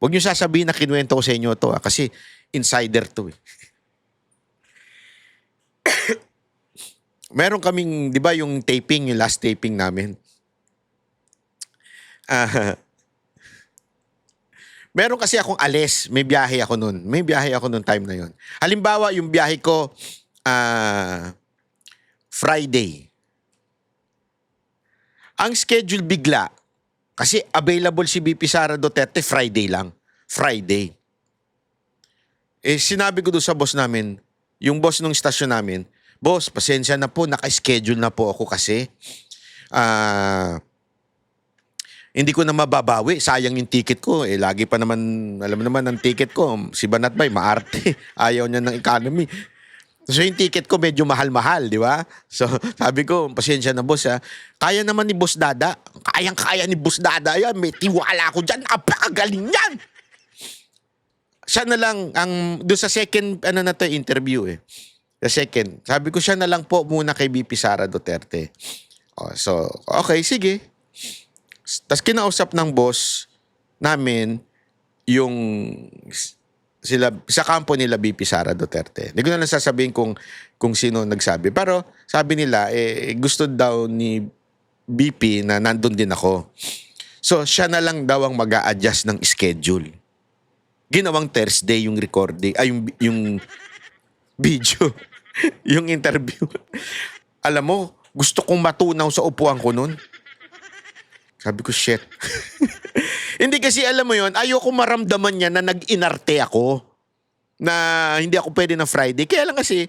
Huwag niyo sasabihin na kinuwento ko sa inyo to kasi insider to Meron kaming, di ba yung taping, yung last taping namin? Meron kasi akong alis, may biyahe ako nun. May biyahe ako nun time na yon. Halimbawa, yung biyahe ko, Friday. Ang schedule bigla, kasi available si VP Sara Duterte Friday lang. Friday. Sinabi ko doon sa boss namin, yung boss ng stasyon namin, boss, pasensya na po, naka-schedule na po ako kasi. Hindi ko na mababawi, sayang yung ticket ko. Lagi pa naman, alam mo naman ang ticket ko, si Banat Bay, maarte. Ayaw niya ng economy. So yung ticket ko medyo mahal-mahal, di ba? So sabi ko, pasensya na boss Kaya naman ni Boss Dada. Kayang-kaya ni Boss Dada yan. May tiwala ko dyan. Napakagaling yan. Siya na lang, doon sa second, interview The second, sabi ko siya na lang po muna kay VP Sara Duterte. So, okay, sige. Tapos kinausap ng boss namin yung sila sa kampo nila VP Sara Duterte. Hindi ko na lang sasabihin kung sino nagsabi. Pero sabi nila, gusto daw ni VP na nandun din ako. So, siya na lang daw ang mag-a-adjust ng schedule. Ginawang Thursday yung recording, yung video. Yung interview. Alam mo, gusto kong matunaw sa upuan ko nun. Sabi ko, shit. Hindi kasi alam mo yon, ayoko maramdaman niya na nag-inarte ako. Na hindi ako pwede na Friday. Kaya lang kasi,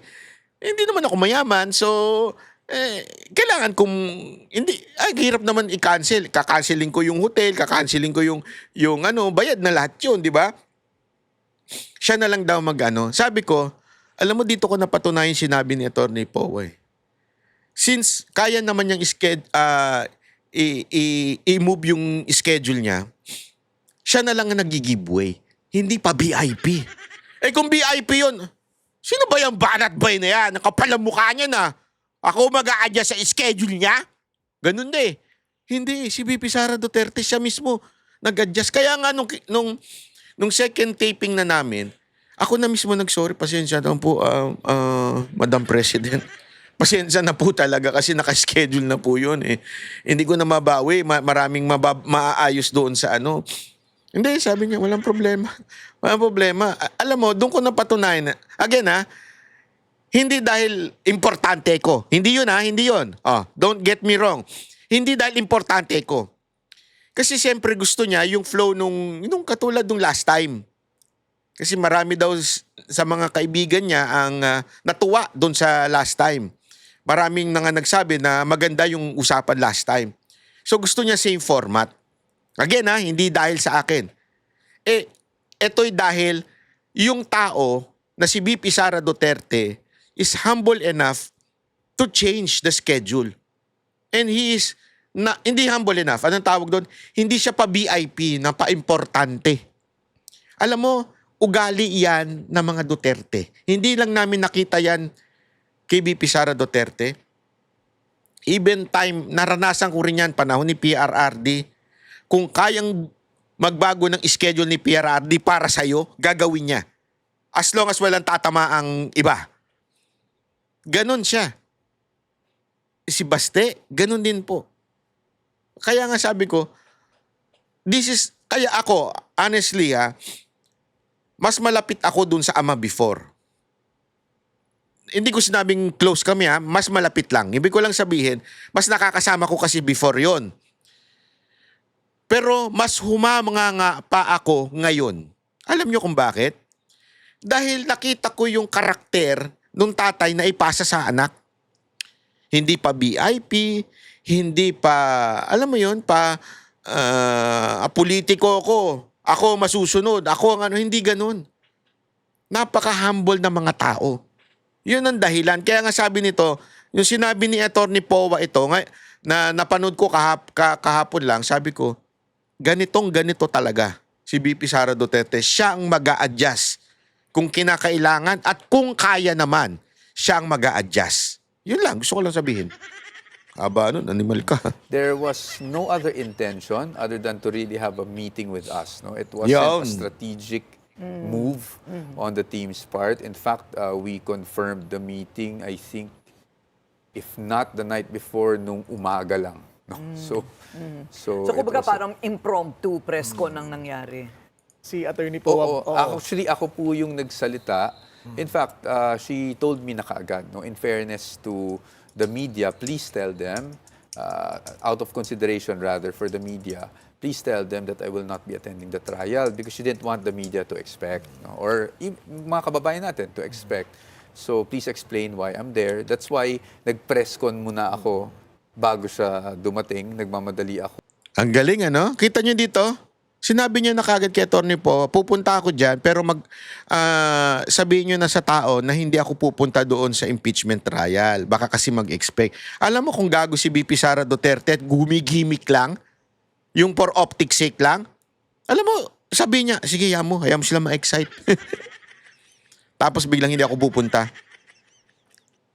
hindi naman ako mayaman. So, kailangan kung, hindi, hirap naman i-cancel. Kakanceling ko yung hotel, kakanceling ko yung bayad na lahat yun, di ba? Siya na lang daw Sabi ko, alam mo, dito ko napatunayan sinabi ni Atty. Poe. Since kaya naman niyang i-move yung schedule niya, siya na lang ang nag-giveaway. Hindi pa VIP. Kung VIP yun, sino ba yung Banat Bay na yan? Nakapal ang mukha niya na. Ako mag-a-adjust sa schedule niya? Ganun Hindi, si VP Sara Duterte siya mismo nag-adjust. Kaya nga nung second taping na namin, ako na mismo nag-sorry, pasensya na po, Madam President. Pasensya na po talaga kasi naka-schedule na po yun eh. Hindi ko na mabawi, maraming maaayos doon sa ano. Hindi, sabi niya, walang problema. Walang problema. Alam mo, doon ko napatunayan. Again hindi dahil importante ko. Hindi yun hindi yun. Don't get me wrong. Hindi dahil importante ko. Kasi siyempre gusto niya yung flow nung katulad nung last time. Kasi marami daw sa mga kaibigan niya ang natuwa doon sa last time. Maraming nagsabi na maganda yung usapan last time. So gusto niya same format. Again hindi dahil sa akin. Eto'y dahil yung tao na si VP Sara Duterte is humble enough to change the schedule. And he is hindi humble enough. Anong tawag doon? Hindi siya pa VIP na pa-importante. Alam mo, ugali yan ng mga Duterte. Hindi lang namin nakita yan kay VP Sara Duterte. Even time, naranasan ko rin yan panahon ni PRRD. Kung kayang magbago ng schedule ni PRRD para sa'yo, gagawin niya. As long as walang tatama ang iba. Ganon siya. Si Baste, ganon din po. Kaya nga sabi ko, kaya ako, honestly mas malapit ako dun sa ama before. Hindi ko sinabing close kami mas malapit lang. Ibig ko lang sabihin, mas nakakasama ko kasi before yon. Pero mas humanga pa ako ngayon. Alam nyo kung bakit? Dahil nakita ko yung karakter nung tatay na ipasa sa anak. Hindi pa VIP, hindi pa, alam mo yun, politiko ko. Ako masusunod, ako ang hindi ganun. Napaka-humble na mga tao. Yun ang dahilan. Kaya nga sabi nito, yung sinabi ni Atty. Powa ito, na napanood ko kahapon lang, sabi ko, ganito talaga si VP Sara Duterte. Siya ang mag-a-adjust kung kinakailangan at kung kaya naman, siya ang mag-a-adjust. Yun lang, gusto ko lang sabihin. Aba, animal ka. There was no other intention other than to really have a meeting with us. No, it wasn't Yun. a strategic move on the team's part. In fact, we confirmed the meeting, I think, if not the night before, nung umaga lang. No? So So it kumbaga was parang impromptu press con ang nangyari. Si Attorney Powa, Actually, ako po yung nagsalita. In fact, she told me na kaagad, no, in fairness to the media, please tell them, out of consideration rather for the media, please tell them that I will not be attending the trial because she didn't want the media to expect, no, or mga kababayan natin to expect. So please explain why I'm there. That's why nag-press con muna ako bago siya dumating, nagmamadali ako. Ang galing, Kita nyo dito? Sinabi niya na kagad kay Atty. Po, pupunta ako dyan, pero sabihin niyo na sa tao na hindi ako pupunta doon sa impeachment trial. Baka kasi mag-expect. Alam mo kung gago si VP Sara Duterte at gumigimik lang, yung for optic sake lang, alam mo, sabihin niya, sige, hayaan mo sila ma-excite. Tapos biglang hindi ako pupunta.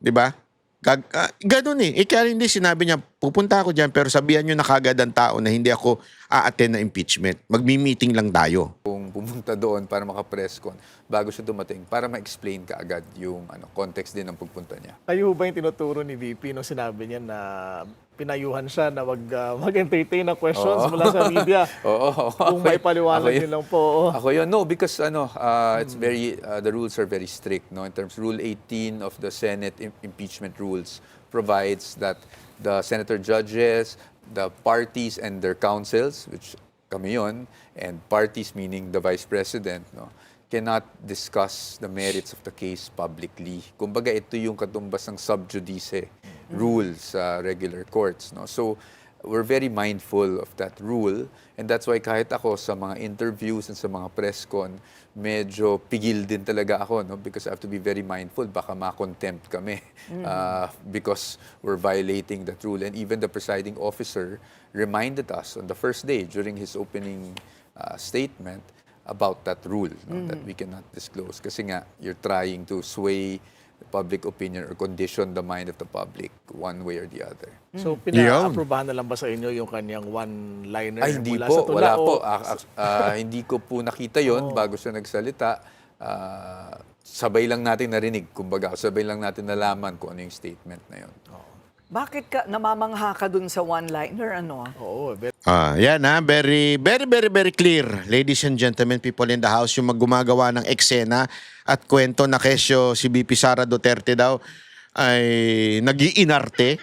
Diba? Ganun kaya hindi sinabi niya, pupunta ako dyan, pero sabihan nyo na kagad ang tao na hindi ako a-attend na impeachment. Magmi-meeting lang tayo. Kung pumunta doon para maka-press con, bago siya dumating, para ma-explain kaagad yung context din ng pagpunta niya. kayo ba yung tinuturo ni VP nung sinabi niya na pinayuhan siya na mag-entertain ng questions mula sa media? Oo. Kung may paliwanag niyo lang po. Ako yun. No, because it's very, the rules are very strict. No? In terms, Rule 18 of the Senate impeachment rules provides that the senator judges, the parties and their counsels, which kami yun, and parties meaning the Vice President, no, cannot discuss the merits of the case publicly. Kumbaga, ito yung katumbas ng sub judice rules sa regular courts. No? So, we're very mindful of that rule. And that's why kahit ako sa mga interviews and sa mga press con, medyo pigil din talaga ako. No? Because I have to be very mindful. Baka ma-contempt kami because we're violating that rule. And even the presiding officer reminded us on the first day during his opening statement about that rule, no, that we cannot disclose. Kasi nga, you're trying to sway public opinion or condition the mind of the public one way or the other. So, pina-aprobahan na lang ba sa inyo yung kanyang one-liner Ay, hindi mula po. sa tula? Wala o- po. Hindi ko po nakita yon bago siya nagsalita. Sabay lang natin narinig. Kumbaga, sabay lang natin nalaman kung ano yung statement na yon. Bakit ka namamangha ka dun sa one-liner? Ano? Oo, Yan very, very, very, very clear. Ladies and gentlemen, people in the house, yung gumagawa ng eksena at kwento na kesyo si BP Sara Duterte daw ay nag-iinarte.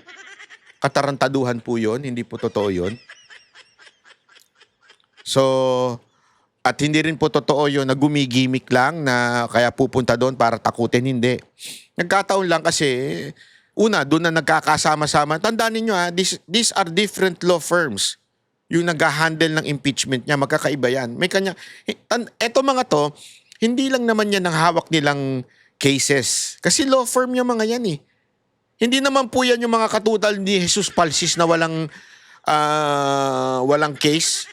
Katarantaduhan po yun, hindi po totoo yun. So, at hindi rin po totoo yun na gumigimik lang na kaya pupunta doon para takutin, hindi. Nagkataon lang kasi, una, doon na nagkakasama-sama. Tandaan ninyo these are different law firms. Yung nag-handle ng impeachment niya, magkakaiba yan. May kanya, eto mga to, hindi lang naman yan ang hawak nilang cases. Kasi law firm yung mga yan eh. Hindi naman po yan yung mga katutal ni Jesus Palsis na walang case.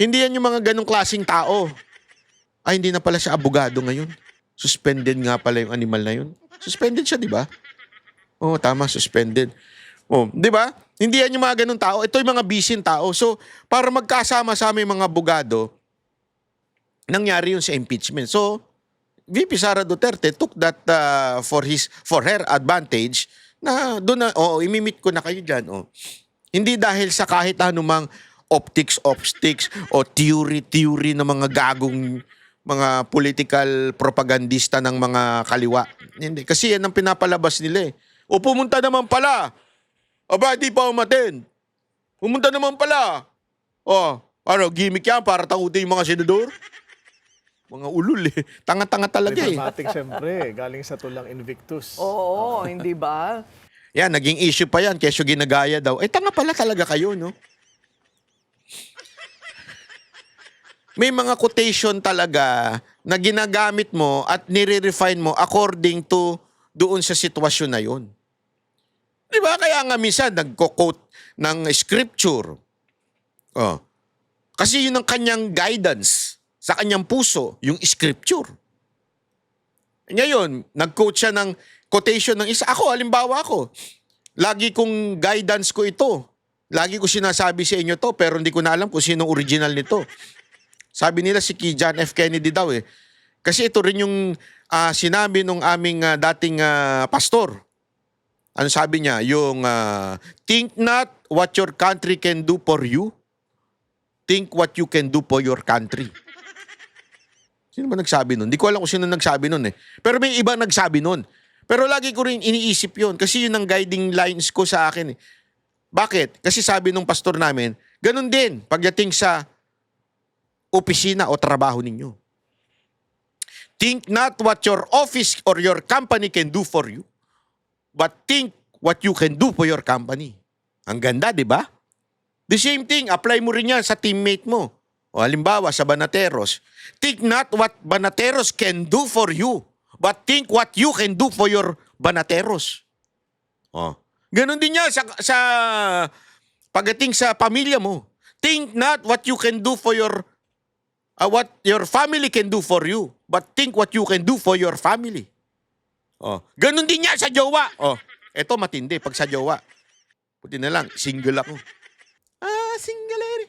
Hindi yan yung mga ganong klaseng tao. Ay, hindi na pala siya abogado ngayon. Suspended nga pala yung animal na yun. Suspended siya, di ba? Oo, tama, suspended. Oh, di ba? Hindi yan yung mga ganung tao. Ito yung mga bisin tao. So, para magkasama-sama yung mga abogado, nangyari yun sa impeachment. So, VP Sara Duterte took that for her advantage na doon na, imimit ko na kayo dyan. Hindi dahil sa kahit anumang optics o theory ng mga gagong mga political propagandista ng mga kaliwa. Hindi. Kasi yan ang pinapalabas nila eh. O pumunta naman pala. Aba, di pa umaten. Pumunta naman pala. Gimmick yan para takutin yung mga senador? Mga ulul eh. Tanga-tanga talaga eh. diplomatic siyempre, galing sa tulang Invictus. Oo, hindi ba? Yan, naging issue pa yan. Kesyo ginagaya daw. Tanga pala talaga kayo, no? May mga quotation talaga na ginagamit mo at nire-refine mo according to doon sa sitwasyon na yun. Di ba? Kaya nga minsan nagko-quote ng scripture. Kasi yun ang kanyang guidance sa kanyang puso, yung scripture. Ngayon, nag-quote siya ng quotation ng isa. Halimbawa ako, lagi kong guidance ko ito. Lagi ko sinasabi sa inyo to, pero hindi ko na alam kung sinong original nito. Sabi nila si John F. Kennedy daw eh. Kasi ito rin yung sinabi nung aming dating pastor. Ano sabi niya? Yung think not what your country can do for you. Think what you can do for your country. Sino ba nagsabi nun? Hindi ko alam kung sino nagsabi nun eh. Pero may iba nagsabi nun. Pero lagi ko rin iniisip yun. Kasi yun ang guiding lines ko sa akin eh. Bakit? Kasi sabi nung pastor namin, ganun din pagdating sa opisina o trabaho ninyo. Think not what your office or your company can do for you, but think what you can do for your company. Ang ganda, di ba? The same thing, apply mo rin yan sa teammate mo. O halimbawa, sa Banateros. Think not what Banateros can do for you, but think what you can do for your Banateros. Ganon din yan sa pagdating sa pamilya mo. Think not what you can do for what your family can do for you, but think what you can do for your family. Ganon din yan sa jowa. Eto matindi pag sa jowa. Puti na lang, single ako. Single lady.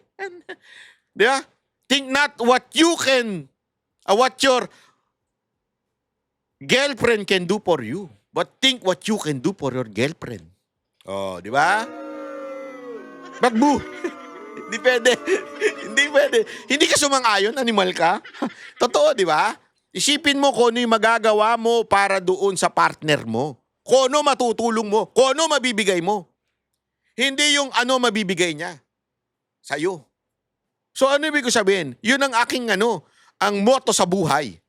Di ba? Think not what you can, what your girlfriend can do for you, but think what you can do for your girlfriend. Di ba? Bagbu. Hindi pwede. Hindi pwede. Hindi ka sumang-ayon, animal ka. Totoo, di ba? Isipin mo kung ano yung magagawa mo para doon sa partner mo. Kung ano matutulong mo. Kung ano mabibigay mo. Hindi yung ano mabibigay niya sa'yo. So ano ibig ko sabihin? Yun ang aking ang motto sa buhay.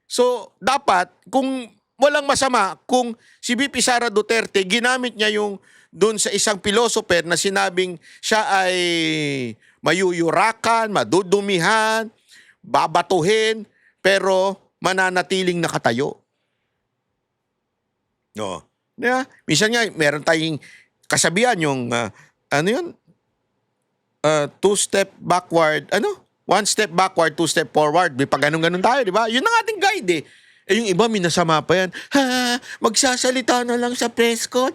So dapat, kung walang masama, kung si VP Sara Duterte, ginamit niya yung doon sa isang philosopher na sinabing siya ay mayuyurakan, madudumihan, babatuhin, pero mananatiling nakatayo. No. Yeah. Minsan nga, meron tayong kasabihan yung, two-step backward, one step backward, two step forward. May pag ganun tayo, di ba? Yun ang ating guide eh. Eh yung iba, minasama pa yan. Ha, magsasalita na lang sa press con.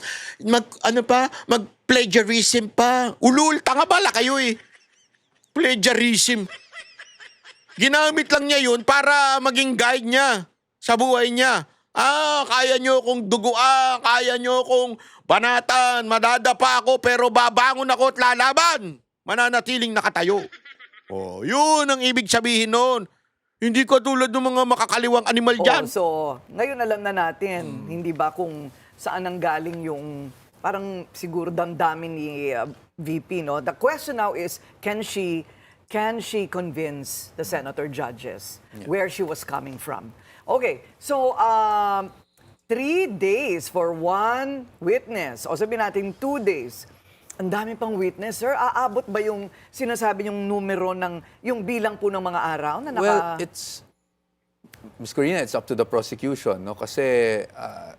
Mag-plagiarism pa. Ulul, tanga bala kayo eh. Plagiarism. Ginamit lang niya yun para maging guide niya sa buhay niya. Kaya nyo kong duguan, kaya nyo kong banatan, madadapa ako pero babangon ako at lalaban. Mananatiling nakatayo. Yun ang ibig sabihin nun. Hindi ka tulad ng mga makakaliwang animal dyan. So, ngayon alam na natin, hindi ba kung saan ang galing yung parang siguro damdamin ni VP, no? The question now is, can she convince the senator judges where she was coming from? Okay, so 3 days for one witness, o sabihin natin 2 days. Ang dami pang witness, sir. Aabot ba yung sinasabi yung numero ng, yung bilang po ng mga araw na naka... Well, Ms. Corina, it's up to the prosecution, no? Kasi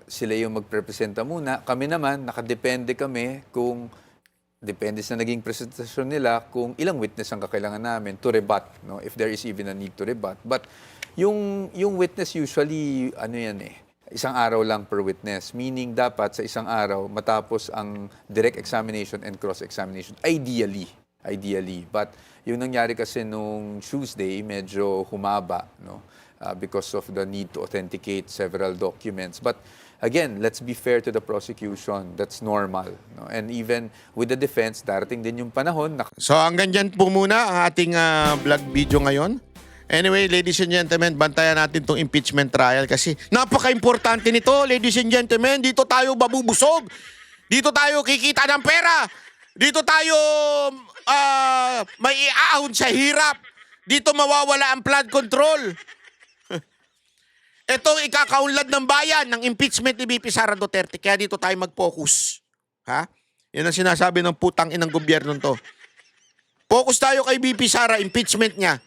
sila yung magprepresenta muna. Kami naman, nakadepende kami kung, depende sa naging presentasyon nila, kung ilang witness ang kakailangan namin to rebut, no? If there is even a need to rebut. But yung witness usually, isang araw lang per witness. Meaning dapat sa isang araw matapos ang direct examination and cross-examination. Ideally. But yung nangyari kasi nung Tuesday, medyo humaba, no? Because of the need to authenticate several documents. But again, let's be fair to the prosecution. That's normal. No? And even with the defense, darating din yung panahon na... So hanggang dyan po muna ang ating vlog video ngayon. Anyway, ladies and gentlemen, bantayan natin itong impeachment trial kasi napaka-importante nito, ladies and gentlemen. Dito tayo babubusog. Dito tayo kikita ng pera. Dito tayo may iaahon sa hirap. Dito mawawala ang flood control. Itong ikakaunlad ng bayan ng impeachment ni VP Sara Duterte. Kaya dito tayo mag-focus. Ha? Yan ang sinasabi ng putang inang gobyerno to. Focus tayo kay VP Sara, impeachment niya.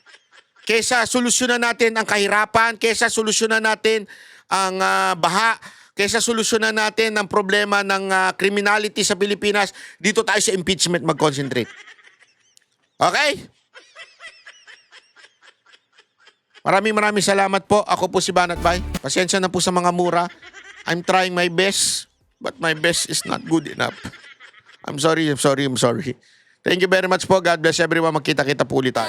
Kesa solusyonan natin ang kahirapan, kesa solusyonan natin ang baha, kesa solusyonan natin ang problema ng criminality sa Pilipinas, dito tayo sa impeachment mag-concentrate. Okay? Maraming salamat po. Ako po si Banat Bay. Pasensya na po sa mga mura. I'm trying my best, but my best is not good enough. I'm sorry. Thank you very much po. God bless everyone. Magkita-kita po ulit tayo.